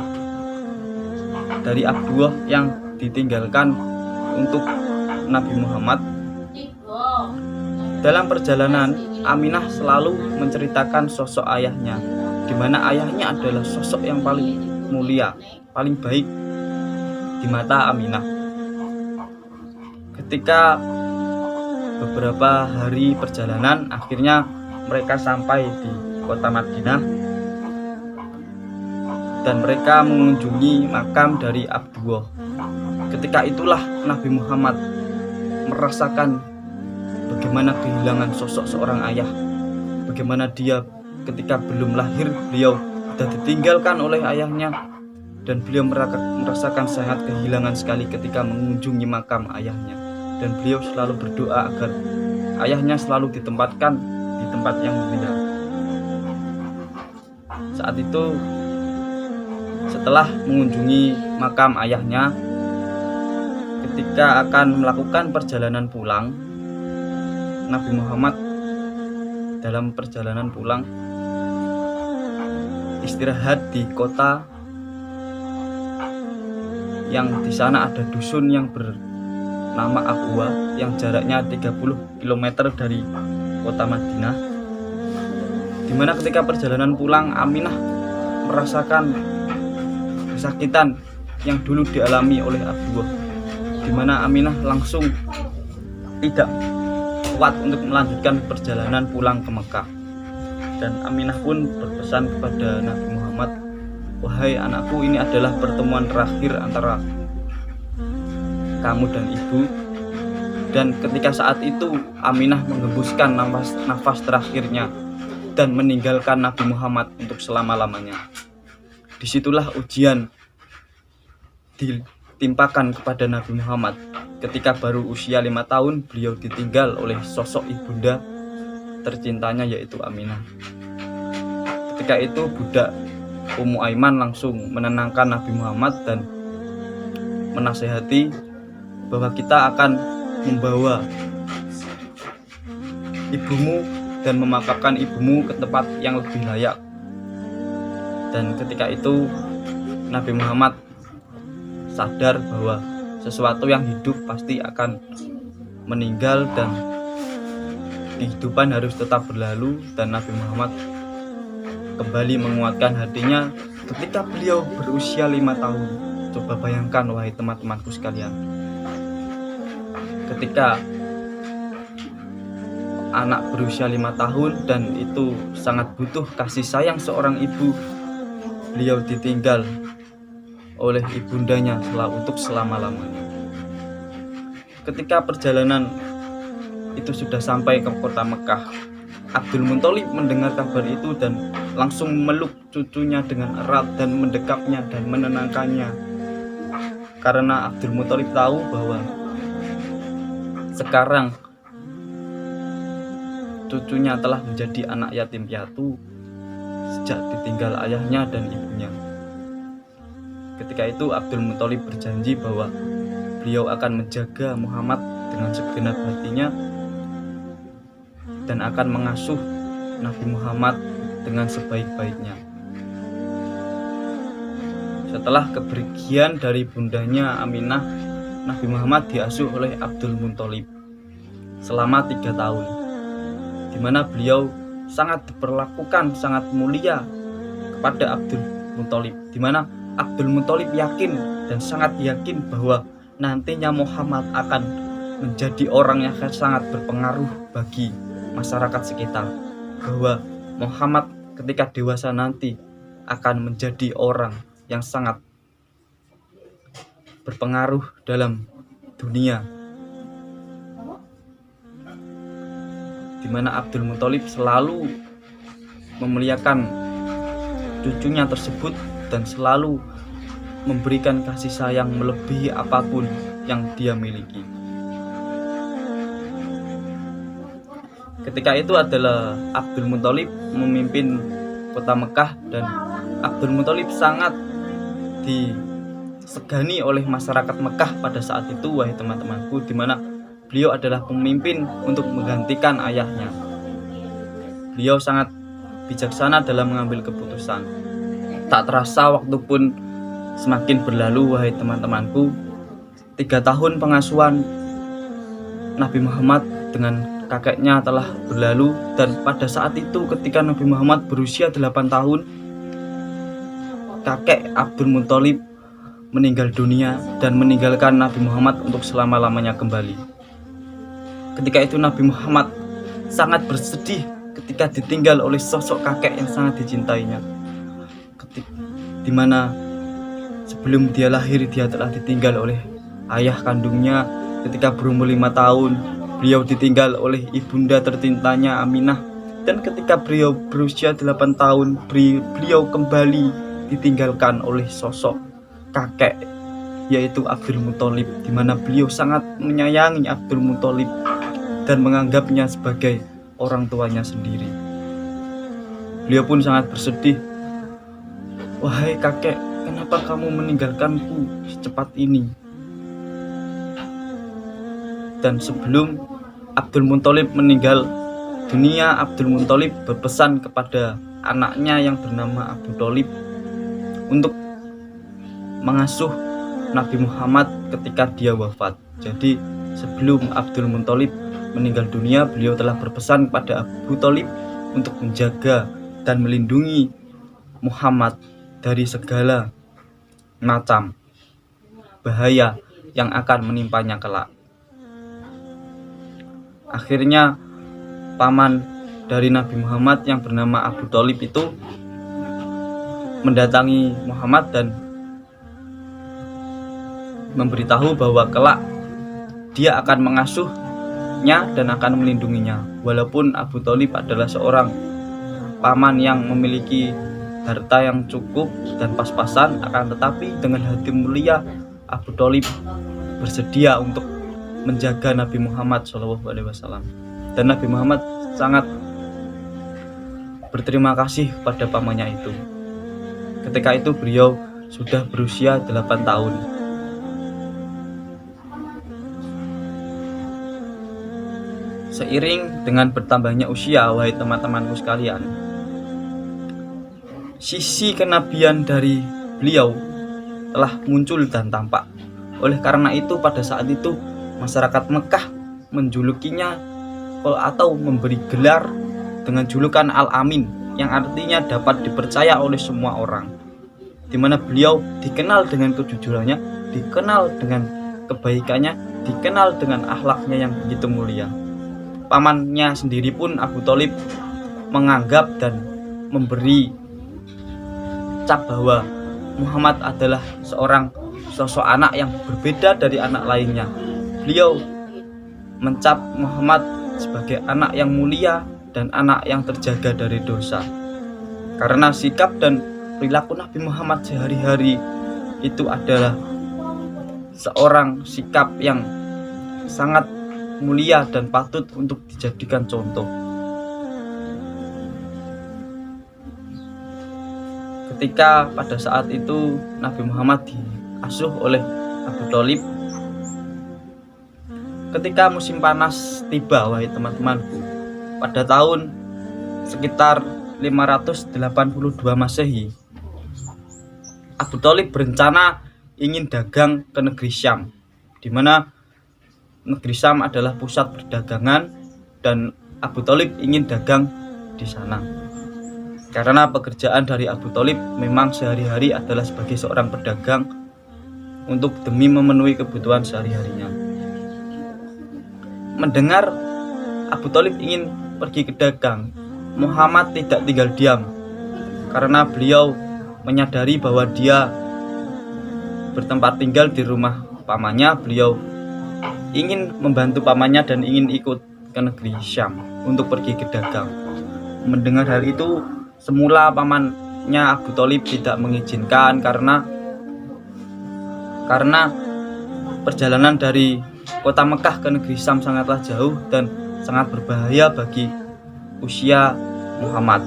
Abdullah yang ditinggalkan untuk Nabi Muhammad. Dalam perjalanan, Aminah selalu menceritakan sosok ayahnya, di mana ayahnya adalah sosok yang paling mulia, paling baik di mata Aminah. Ketika beberapa hari perjalanan, akhirnya mereka sampai di kota Madinah dan mereka mengunjungi makam dari Abdullah. Ketika itulah Nabi Muhammad merasakan bagaimana kehilangan sosok seorang ayah, bagaimana dia ketika belum lahir beliau sudah ditinggalkan oleh ayahnya, dan beliau merasakan sangat kehilangan sekali ketika mengunjungi makam ayahnya, dan beliau selalu berdoa agar ayahnya selalu ditempatkan di tempat yang mulia. Saat itu setelah mengunjungi makam ayahnya, ketika akan melakukan perjalanan pulang, Nabi Muhammad dalam perjalanan pulang istirahat di kota yang di sana ada dusun yang bernama Abwa yang jaraknya 30 km dari kota Madinah, dimana ketika perjalanan pulang Aminah merasakan kesakitan yang dulu dialami oleh Abdullah, dimana Aminah langsung tidak kuat untuk melanjutkan perjalanan pulang ke Mekah. Dan Aminah pun berpesan kepada Nabi Muhammad, "Wahai anakku, ini adalah pertemuan terakhir antara kamu dan ibu." Dan ketika saat itu Aminah menghembuskan nafas terakhirnya dan meninggalkan Nabi Muhammad untuk selama-lamanya. Disitulah ujian ditimpakan kepada Nabi Muhammad. Ketika baru usia 5 tahun, beliau ditinggal oleh sosok ibunda tercintanya, yaitu Aminah. Ketika itu budak Ummu Aiman langsung menenangkan Nabi Muhammad dan menasehati bahwa kita akan membawa ibumu dan memakamkan ibumu ke tempat yang lebih layak. Dan ketika itu Nabi Muhammad sadar bahwa sesuatu yang hidup pasti akan meninggal dan kehidupan harus tetap berlalu. Dan Nabi Muhammad kembali menguatkan hatinya ketika beliau berusia 5 tahun. Coba bayangkan wahai teman-temanku sekalian, ketika anak berusia 5 tahun dan itu sangat butuh kasih sayang seorang ibu, beliau ditinggal oleh ibundanya untuk selama-lamanya. Ketika perjalanan itu sudah sampai ke kota Mekah, Abdul Muthalib mendengar kabar itu dan langsung memeluk cucunya dengan erat dan mendekapnya dan menenangkannya, karena Abdul Muthalib tahu bahwa sekarang cucunya telah menjadi anak yatim piatu sejak ditinggal ayahnya dan ibunya. Ketika itu Abdul Muthalib berjanji bahwa beliau akan menjaga Muhammad dengan segenap hatinya dan akan mengasuh Nabi Muhammad dengan sebaik-baiknya. Setelah kepergian dari bundanya Aminah, Nabi Muhammad diasuh oleh Abdul Muthalib selama 3 tahun, di mana beliau sangat diperlakukan sangat mulia kepada Abdul Muthalib, di mana Abdul Muthalib yakin dan sangat yakin bahwa nantinya Muhammad akan menjadi orang yang sangat berpengaruh bagi masyarakat sekitar, bahwa Muhammad ketika dewasa nanti akan menjadi orang yang sangat berpengaruh dalam dunia, di mana Abdul Muthalib selalu memuliakan cucunya tersebut dan selalu memberikan kasih sayang melebihi apapun yang dia miliki. Ketika itu adalah Abdul Muthalib memimpin kota Mekah, dan Abdul Muthalib sangat disegani oleh masyarakat Mekah pada saat itu, wahai teman-temanku, di mana beliau adalah pemimpin untuk menggantikan ayahnya. Beliau sangat bijaksana dalam mengambil keputusan. Tak terasa waktu pun semakin berlalu, wahai teman-temanku. 3 tahun pengasuhan Nabi Muhammad dengan kakeknya telah berlalu, dan pada saat itu ketika Nabi Muhammad berusia 8 tahun, kakek Abdul Muthalib meninggal dunia dan meninggalkan Nabi Muhammad untuk selama-lamanya kembali. Ketika itu Nabi Muhammad sangat bersedih ketika ditinggal oleh sosok kakek yang sangat dicintainya. Dimana sebelum dia lahir dia telah ditinggal oleh ayah kandungnya. Ketika berumur 5 tahun beliau ditinggal oleh ibunda tercintanya Aminah. Dan ketika beliau berusia 8 tahun beliau kembali ditinggalkan oleh sosok kakek, yaitu Abdul Muthalib, di mana beliau sangat menyayangi Abdul Muthalib dan menganggapnya sebagai orang tuanya sendiri. Beliau pun sangat bersedih. "Wahai kakek, kenapa kamu meninggalkanku secepat ini?" Dan sebelum Abdul Muthalib meninggal dunia, Abdul Muthalib berpesan kepada anaknya yang bernama Abu Thalib untuk mengasuh Nabi Muhammad ketika dia wafat. Jadi sebelum Abdul Muthalib meninggal dunia, beliau telah berpesan kepada Abu Thalib untuk menjaga dan melindungi Muhammad dari segala macam bahaya yang akan menimpanya kelak. Akhirnya paman dari Nabi Muhammad yang bernama Abu Thalib itu mendatangi Muhammad dan memberitahu bahwa kelak dia akan mengasuhnya dan akan melindunginya. Walaupun Abu Thalib adalah seorang paman yang memiliki harta yang cukup dan pas-pasan, akan tetapi dengan hati mulia Abu Thalib bersedia untuk menjaga Nabi Muhammad SAW. Dan Nabi Muhammad sangat berterima kasih pada pamannya itu. Ketika itu beliau sudah berusia 8 tahun. Seiring dengan bertambahnya usia, wahai teman-temanku sekalian, sisi kenabian dari beliau telah muncul dan tampak. Oleh karena itu pada saat itu masyarakat Mekah menjulukinya atau memberi gelar dengan julukan Al-Amin, yang artinya dapat dipercaya oleh semua orang, di mana beliau dikenal dengan kejujurannya, dikenal dengan kebaikannya, dikenal dengan akhlaknya yang begitu mulia. Pamannya sendiri pun Abu Thalib menganggap dan memberi cap bahwa Muhammad adalah seorang sosok anak yang berbeda dari anak lainnya. Beliau mencap Muhammad sebagai anak yang mulia dan anak yang terjaga dari dosa. Karena sikap dan perilaku Nabi Muhammad sehari-hari itu adalah seorang sikap yang sangat mulia dan patut untuk dijadikan contoh. Ketika pada saat itu Nabi Muhammad diasuh oleh Abu Thalib, ketika musim panas tiba, wahai teman-temanku, pada tahun sekitar 582 Masehi, Abu Thalib berencana ingin dagang ke negeri Syam, di mana negeri Syam adalah pusat perdagangan dan Abu Thalib ingin dagang di sana. Karena pekerjaan dari Abu Thalib memang sehari-hari adalah sebagai seorang pedagang untuk demi memenuhi kebutuhan sehari-harinya. Mendengar Abu Thalib ingin pergi ke dagang, Muhammad tidak tinggal diam, karena beliau menyadari bahwa dia bertempat tinggal di rumah pamannya. Beliau ingin membantu pamannya dan ingin ikut ke negeri Syam untuk pergi ke dagang. Mendengar hal itu, semula pamannya Abu Thalib tidak mengizinkan karena perjalanan dari kota Mekah ke negeri Syam sangatlah jauh dan sangat berbahaya bagi usia Muhammad.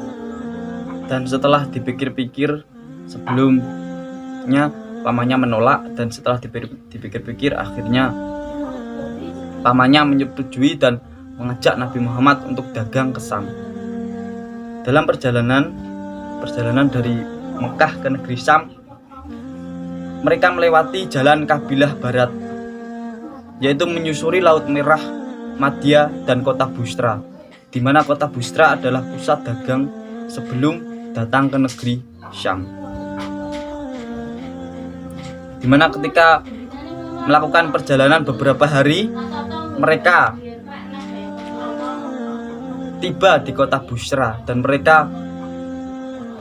Dan setelah dipikir-pikir, sebelumnya pamannya menolak, dan setelah dipikir-pikir akhirnya pamannya menyetujui dan mengajak Nabi Muhammad untuk dagang ke Syam. Dalam perjalanan dari Mekah ke negeri Syam, mereka melewati jalan kabilah barat, yaitu menyusuri Laut Merah, Madya, dan kota Bustra, di mana kota Bustra adalah pusat dagang sebelum datang ke negeri Syam. Di mana ketika melakukan perjalanan beberapa hari, mereka tiba di kota Busra dan mereka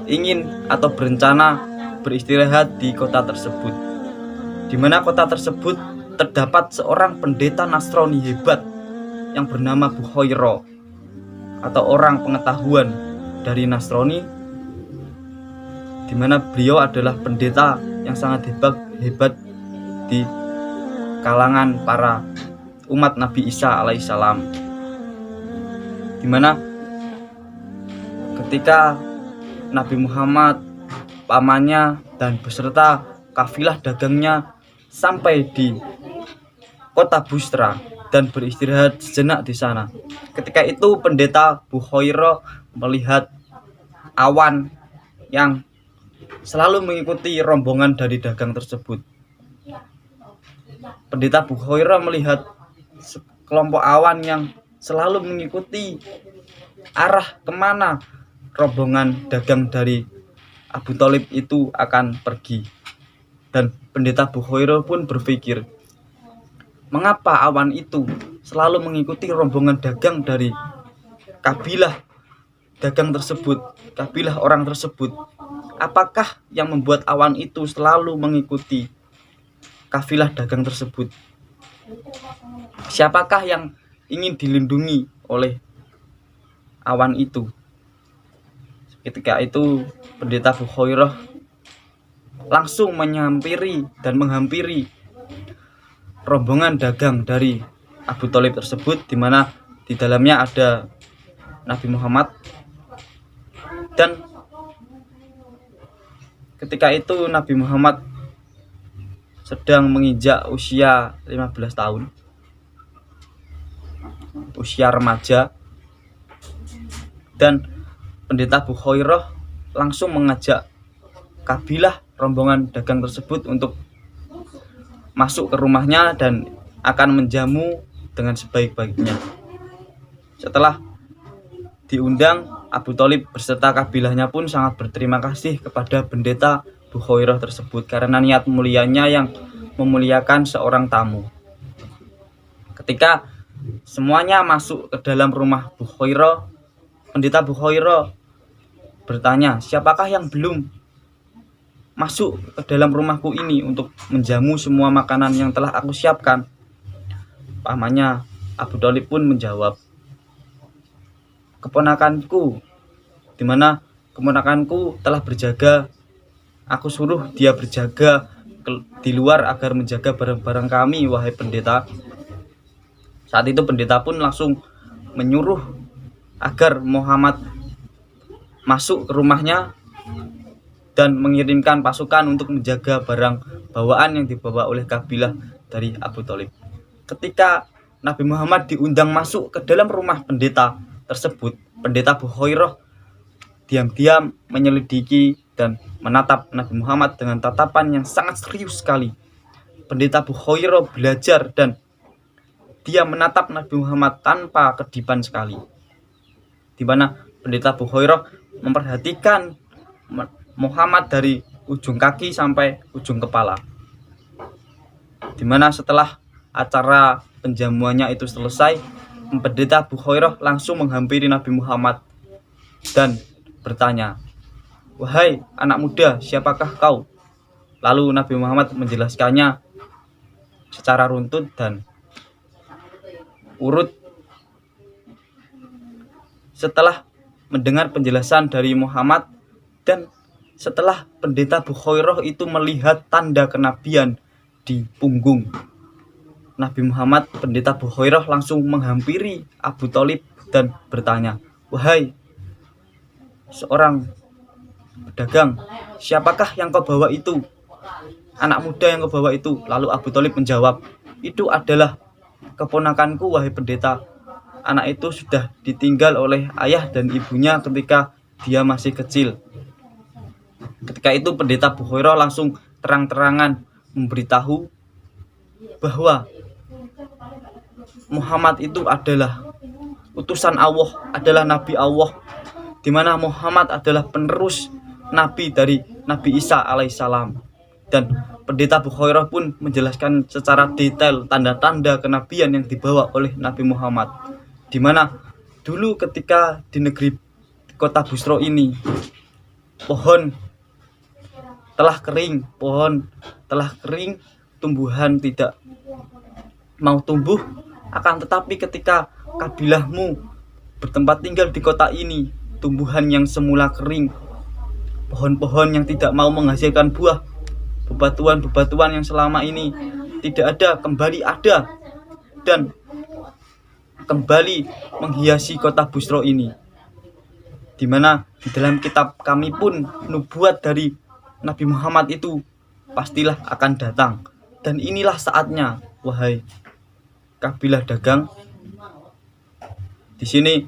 ingin atau berencana beristirahat di kota tersebut, di mana kota tersebut terdapat seorang pendeta Nasrani hebat yang bernama Bukhairah atau orang pengetahuan dari Nasrani, di mana beliau adalah pendeta yang sangat hebat di kalangan para umat Nabi Isa alaihissalam, di mana ketika Nabi Muhammad, pamannya, dan beserta kafilah dagangnya sampai di kota Busra dan beristirahat sejenak di sana. Ketika itu pendeta Bukhairah melihat awan yang selalu mengikuti rombongan dari dagang tersebut. Pendeta Bukhairah melihat kelompok awan yang selalu mengikuti arah kemana rombongan dagang dari Abu Thalib itu akan pergi. Dan pendeta Bukhairah pun berpikir, mengapa awan itu selalu mengikuti rombongan dagang dari kabilah dagang tersebut, kabilah orang tersebut? Apakah yang membuat awan itu selalu mengikuti kafilah dagang tersebut? Siapakah yang ingin dilindungi oleh awan itu? Ketika itu pendeta Bukhairah langsung menghampiri rombongan dagang dari Abu Thalib tersebut, di mana di dalamnya ada Nabi Muhammad. Dan ketika itu Nabi Muhammad sedang menginjak usia 15 tahun, usia remaja, dan pendeta Bukhairah langsung mengajak kabilah rombongan dagang tersebut untuk masuk ke rumahnya dan akan menjamu dengan sebaik-baiknya. Setelah diundang, Abu Thalib beserta kabilahnya pun sangat berterima kasih kepada pendeta Bukhairah tersebut karena niat mulianya yang memuliakan seorang tamu. Ketika semuanya masuk ke dalam rumah Bukhairah, pendeta Bukhairah bertanya, siapakah yang belum masuk ke dalam rumahku ini untuk menjamu semua makanan yang telah aku siapkan? Pamannya Abu Thalib pun menjawab, keponakanku, di mana keponakanku telah berjaga. Aku suruh dia berjaga di luar agar menjaga barang-barang kami, wahai pendeta. Saat itu pendeta pun langsung menyuruh agar Muhammad masuk ke rumahnya dan mengirimkan pasukan untuk menjaga barang bawaan yang dibawa oleh kabilah dari Abu Thalib. Ketika Nabi Muhammad diundang masuk ke dalam rumah pendeta tersebut, pendeta Bukhairah diam-diam menyelidiki dan menatap Nabi Muhammad dengan tatapan yang sangat serius sekali. Pendeta Bukhairah belajar dan dia menatap Nabi Muhammad tanpa kedipan sekali, di mana pendeta Bukhairah memperhatikan Muhammad dari ujung kaki sampai ujung kepala. Di mana setelah acara penjamuannya itu selesai, pendeta Bukhairah langsung menghampiri Nabi Muhammad dan bertanya, wahai anak muda, siapakah kau? Lalu Nabi Muhammad menjelaskannya secara runtut dan urut. Setelah mendengar penjelasan dari Muhammad dan setelah pendeta Bukhairah itu melihat tanda kenabian di punggung Nabi Muhammad, pendeta Bukhairah langsung menghampiri Abu Thalib dan bertanya, wahai seorang pedagang, siapakah yang kau bawa itu? Anak muda yang kau bawa itu? Lalu Abu Thalib menjawab, itu adalah keponakanku, wahai pendeta. Anak itu sudah ditinggal oleh ayah dan ibunya ketika dia masih kecil. Ketika itu pendeta Bukhairah langsung terang-terangan memberitahu bahwa Muhammad itu adalah utusan Allah, adalah Nabi Allah, di mana Muhammad adalah penerus Nabi dari Nabi Isa alaihissalam. Dan pendeta Bukhairah pun menjelaskan secara detail tanda-tanda kenabian yang dibawa oleh Nabi Muhammad, di mana Dulu ketika di negeri kota Busro ini, pohon telah kering, tumbuhan tidak mau tumbuh. Akan tetapi ketika kabilahmu bertempat tinggal di kota ini, tumbuhan yang semula kering, pohon-pohon yang tidak mau menghasilkan buah, bebatuan-bebatuan yang selama ini tidak ada, kembali ada dan kembali menghiasi kota Busro ini. Dimana di dalam kitab kami pun nubuat dari Nabi Muhammad itu pastilah akan datang. Dan inilah saatnya, wahai kabilah dagang. Di sini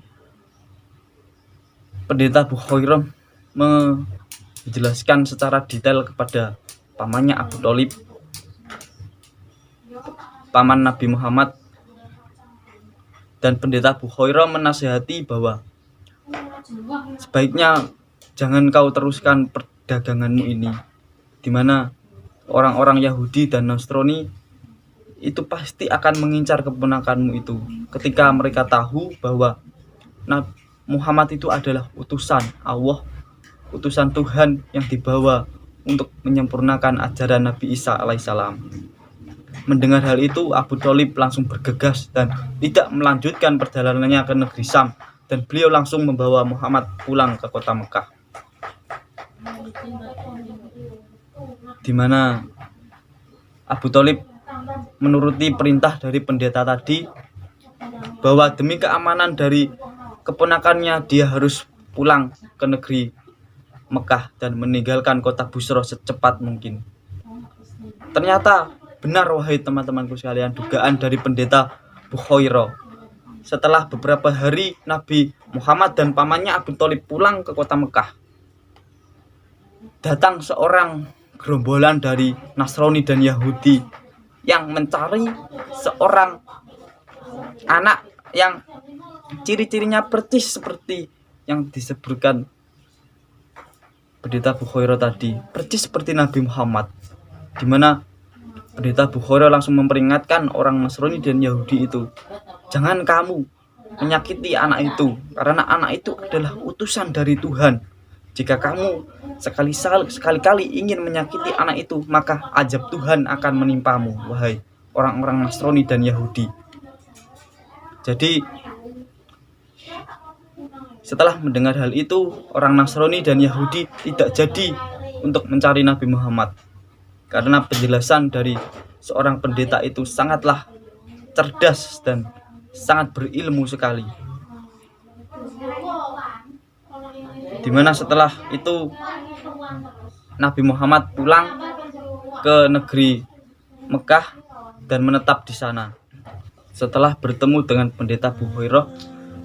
Pendeta Bukhairah menjelaskan secara detail kepada pamannya Abu Thalib, paman Nabi Muhammad, dan Pendeta Bukhairah menasihati bahwa sebaiknya jangan kau teruskan perdaganganmu ini, dimana orang-orang Yahudi dan Nasrani itu pasti akan mengincar keponakanmu itu ketika mereka tahu bahwa Muhammad itu adalah utusan Allah, utusan Tuhan yang dibawa untuk menyempurnakan ajaran Nabi Isa alaihissalam. Mendengar hal itu, Abu Thalib langsung bergegas dan tidak melanjutkan perjalanannya ke negeri Syam, dan beliau langsung membawa Muhammad pulang ke kota Mekah, di mana Abu Thalib menuruti perintah dari pendeta tadi bahwa demi keamanan dari keponakannya dia harus pulang ke negeri Mekah dan meninggalkan kota Busro secepat mungkin. Ternyata benar, wahai teman-temanku sekalian, dugaan dari Pendeta Bukhairah. Setelah beberapa hari Nabi Muhammad dan pamannya Abu Thalib pulang ke kota Mekah, datang seorang gerombolan dari Nasrani dan Yahudi yang mencari seorang anak yang ciri-cirinya persis seperti yang disebutkan Pendeta Bukhairah tadi, persis seperti Nabi Muhammad, di mana Pendeta Bukhairah langsung memperingatkan orang Nasrani dan Yahudi itu, jangan kamu menyakiti anak itu, karena anak itu adalah utusan dari Tuhan. Jika kamu sekali-kali ingin menyakiti anak itu, maka azab Tuhan akan menimpamu, wahai orang-orang Nasrani dan Yahudi. Jadi setelah mendengar hal itu, orang Nasrani dan Yahudi tidak jadi untuk mencari Nabi Muhammad, karena penjelasan dari seorang pendeta itu sangatlah cerdas dan sangat berilmu sekali. Dimana setelah itu Nabi Muhammad pulang ke negeri Mekah dan menetap di sana. Setelah bertemu dengan Pendeta Bukhairah,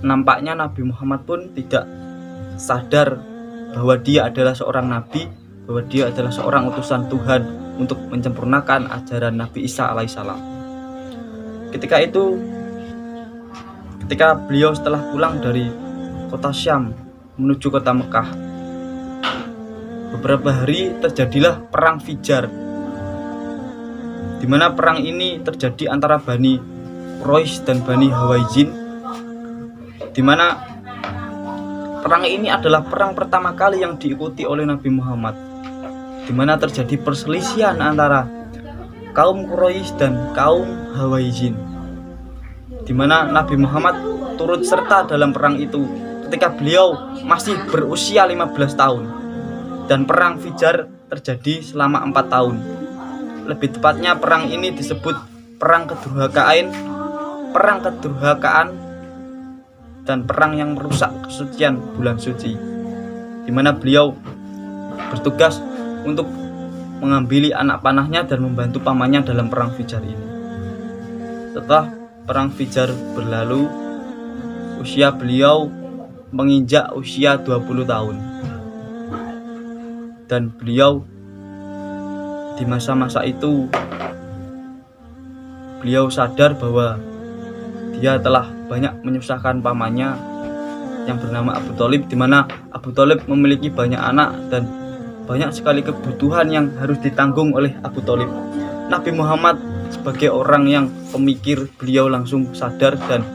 nampaknya Nabi Muhammad pun tidak sadar bahwa dia adalah seorang nabi, bahwa dia adalah seorang utusan Tuhan untuk menyempurnakan ajaran Nabi Isa alaihissalam. Ketika beliau setelah pulang dari kota Syam menuju kota Mekah, beberapa hari terjadilah perang Fijar, di mana perang ini terjadi antara Bani Quraisy dan Bani Hawazin, di mana perang ini adalah perang pertama kali yang diikuti oleh Nabi Muhammad, di mana terjadi perselisihan antara kaum Quraisy dan kaum Hawazin, di mana Nabi Muhammad turut serta dalam perang itu ketika beliau masih berusia 15 tahun, dan perang Fijar terjadi selama 4 tahun. Lebih tepatnya perang ini disebut perang kedurhakaan dan perang yang merusak kesucian bulan suci, di mana beliau bertugas untuk mengambil anak panahnya dan membantu pamannya dalam perang Fijar ini. Setelah perang Fijar berlalu, usia beliau menginjak usia 20 tahun. Dan beliau di masa-masa itu beliau sadar bahwa dia telah banyak menyusahkan pamannya yang bernama Abu Thalib, di mana Abu Thalib memiliki banyak anak dan banyak sekali kebutuhan yang harus ditanggung oleh Abu Thalib. Nabi Muhammad sebagai orang yang pemikir, beliau langsung sadar dan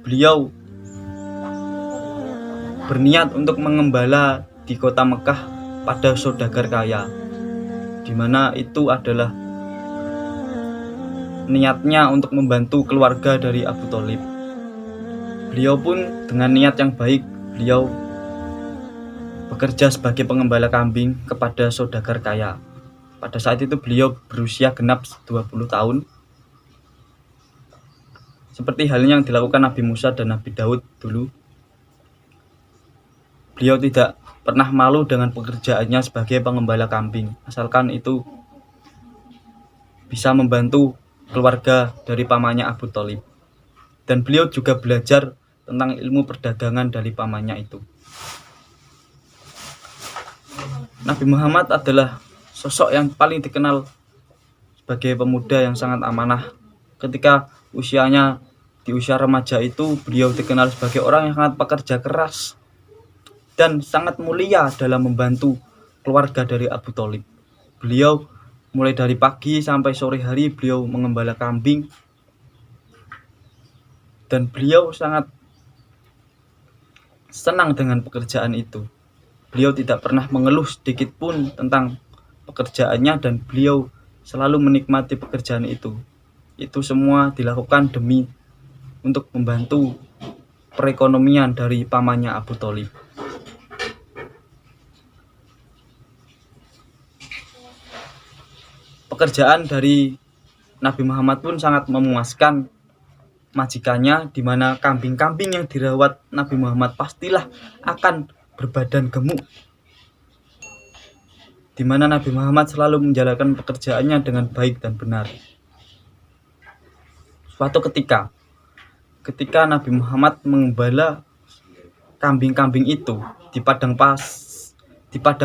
beliau berniat untuk mengembala di kota Mekah pada saudagar kaya, di mana itu adalah niatnya untuk membantu keluarga dari Abu Thalib. Beliau pun dengan niat yang baik, beliau bekerja sebagai pengembala kambing kepada saudagar kaya. Pada saat itu beliau berusia genap 20 tahun. Seperti halnya yang dilakukan Nabi Musa dan Nabi Daud dulu. Beliau tidak pernah malu dengan pekerjaannya sebagai pengembala kambing, asalkan itu bisa membantu keluarga dari pamannya Abu Thalib. Dan beliau juga belajar tentang ilmu perdagangan dari pamannya itu. Nabi Muhammad adalah sosok yang paling dikenal sebagai pemuda yang sangat amanah. Ketika usianya di usia remaja itu, beliau dikenal sebagai orang yang sangat pekerja keras dan sangat mulia dalam membantu keluarga dari Abu Thalib. Beliau mulai dari pagi sampai sore hari beliau mengembala kambing, dan beliau sangat senang dengan pekerjaan itu. Beliau tidak pernah mengeluh sedikit pun tentang pekerjaannya, dan beliau selalu menikmati pekerjaan itu. Itu semua dilakukan demi untuk membantu perekonomian dari pamannya Abu Thalib. Pekerjaan dari Nabi Muhammad pun sangat memuaskan majikannya, di mana kambing-kambing yang dirawat Nabi Muhammad pastilah akan berbadan gemuk, di mana Nabi Muhammad selalu menjalankan pekerjaannya dengan baik dan benar. Suatu ketika Nabi Muhammad mengembala kambing-kambing itu di padang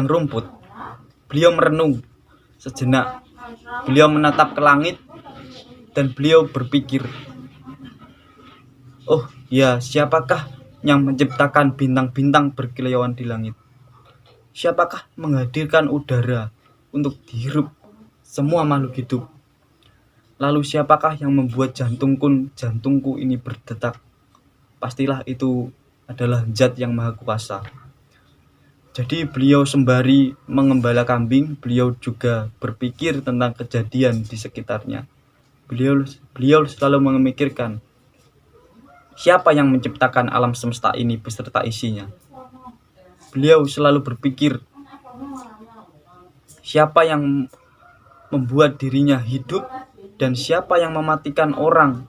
rumput, beliau merenung sejenak. Beliau menatap ke langit dan beliau berpikir, oh ya, siapakah yang menciptakan bintang-bintang berkilauan di langit? Siapakah menghadirkan udara untuk dihirup semua makhluk hidup? Lalu siapakah yang membuat jantungku ini berdetak? Pastilah itu adalah Zat yang Maha Kuasa. Jadi beliau sembari mengembala kambing, beliau juga berpikir tentang kejadian di sekitarnya. Beliau selalu memikirkan, siapa yang menciptakan alam semesta ini beserta isinya? Beliau selalu berpikir, siapa yang membuat dirinya hidup dan siapa yang mematikan orang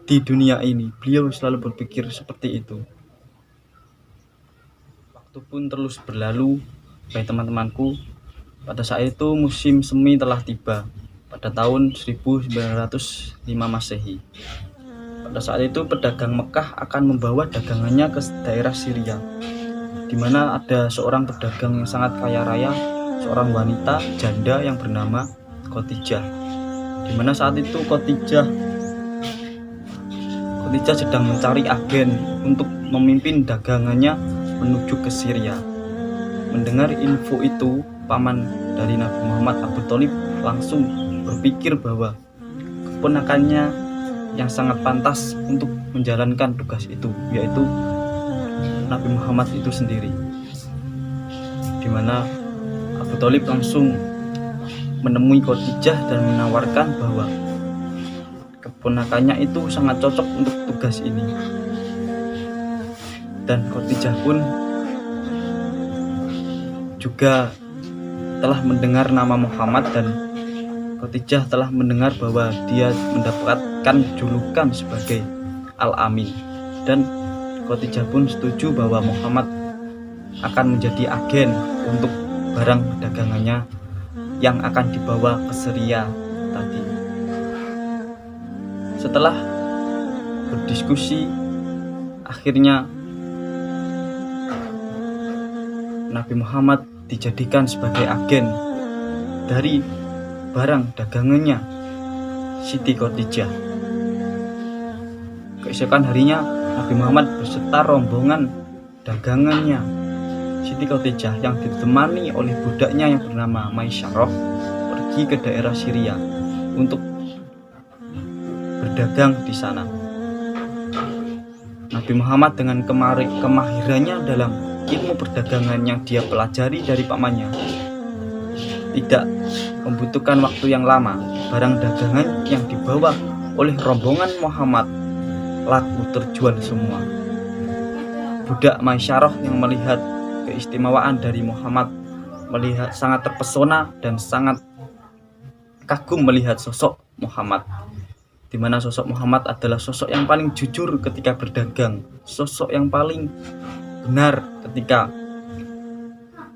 di dunia ini? Beliau selalu berpikir seperti itu. Waktu pun terus berlalu, baik teman-temanku. Pada saat itu musim semi telah tiba pada tahun 1905 Masehi. Pada saat itu pedagang Mekah akan membawa dagangannya ke daerah Syria, di mana ada seorang pedagang yang sangat kaya raya, seorang wanita janda yang bernama Khadijah. Di mana saat itu Khadijah sedang mencari agen untuk memimpin dagangannya menuju ke Syria. Mendengar info itu, paman dari Nabi Muhammad Abu Thalib langsung berpikir bahwa keponakannya yang sangat pantas untuk menjalankan tugas itu, yaitu Nabi Muhammad itu sendiri. Di mana Abu Thalib langsung menemui Khadijah dan menawarkan bahwa keponakannya itu sangat cocok untuk tugas ini. Dan Khadijah pun juga telah mendengar nama Muhammad, dan Khadijah telah mendengar bahwa dia mendapatkan julukan sebagai Al-Amin. Dan Khadijah pun setuju bahwa Muhammad akan menjadi agen untuk barang dagangannya yang akan dibawa ke Syria tadi. Setelah berdiskusi, akhirnya Nabi Muhammad dijadikan sebagai agen dari barang dagangannya Siti Khadijah. Keesokan harinya Nabi Muhammad beserta rombongan dagangannya Siti Khadijah yang ditemani oleh budaknya yang bernama Maisyarah pergi ke daerah Syria untuk berdagang di sana. Nabi Muhammad dengan kemahirannya dalam ilmu perdagangan yang dia pelajari dari pamannya tidak membutuhkan waktu yang lama. Barang dagangan yang dibawa oleh rombongan Muhammad laku terjual semua. Budak Maisyarah yang melihat keistimewaan dari Muhammad melihat sangat terpesona dan sangat kagum melihat sosok Muhammad, di mana sosok Muhammad adalah sosok yang paling jujur ketika berdagang, sosok yang paling benar ketika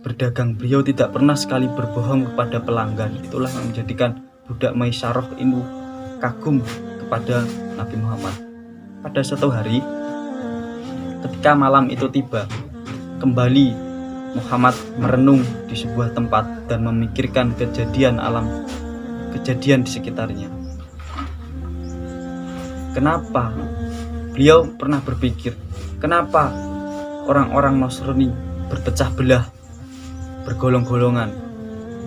berdagang. Beliau tidak pernah sekali berbohong kepada pelanggan. Itulah yang menjadikan budak Maisyarah ini kagum kepada Nabi Muhammad. Pada suatu hari ketika malam itu tiba, kembali Muhammad merenung di sebuah tempat dan memikirkan kejadian di sekitarnya. Kenapa? Beliau pernah berpikir, kenapa orang-orang Nasrani berpecah belah, bergolong-golongan?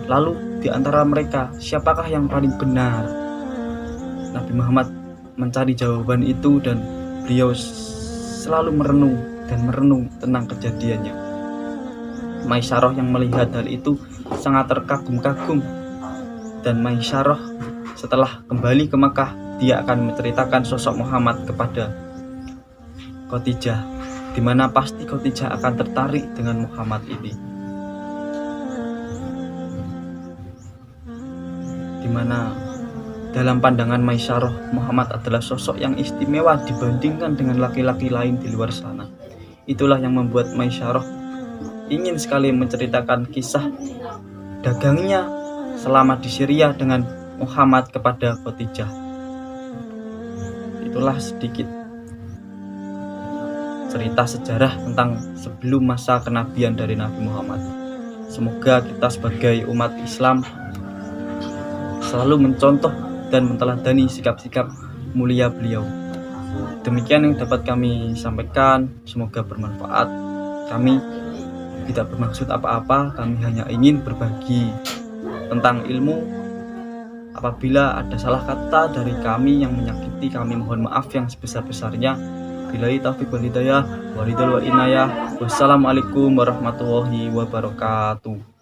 Lalu di antara mereka, siapakah yang paling benar? Nabi Muhammad mencari jawaban itu dan beliau selalu merenung tentang kejadiannya. Maisyarah yang melihat hal itu sangat terkagum-kagum, dan Maisyarah setelah kembali ke Makkah, dia akan menceritakan sosok Muhammad kepada Khadijah, di mana pasti Khadijah akan tertarik dengan Muhammad ini, di mana dalam pandangan Maisyarah, Muhammad adalah sosok yang istimewa dibandingkan dengan laki-laki lain di luar sana. Itulah yang membuat Maisyarah ingin sekali menceritakan kisah dagangnya selama di Syria dengan Muhammad kepada Khadijah. Itulah sedikit cerita sejarah tentang sebelum masa kenabian dari Nabi Muhammad. Semoga kita sebagai umat Islam selalu mencontoh dan menteladani sikap-sikap mulia beliau. Demikian yang dapat kami sampaikan, semoga bermanfaat. Kami tidak bermaksud apa-apa, kami hanya ingin berbagi tentang ilmu. Apabila ada salah kata dari kami yang menyakiti, kami mohon maaf yang sebesar-besarnya. Billahi taufiq wal hidayah, walidul wa inayah. Wassalamualaikum warahmatullahi wabarakatuh.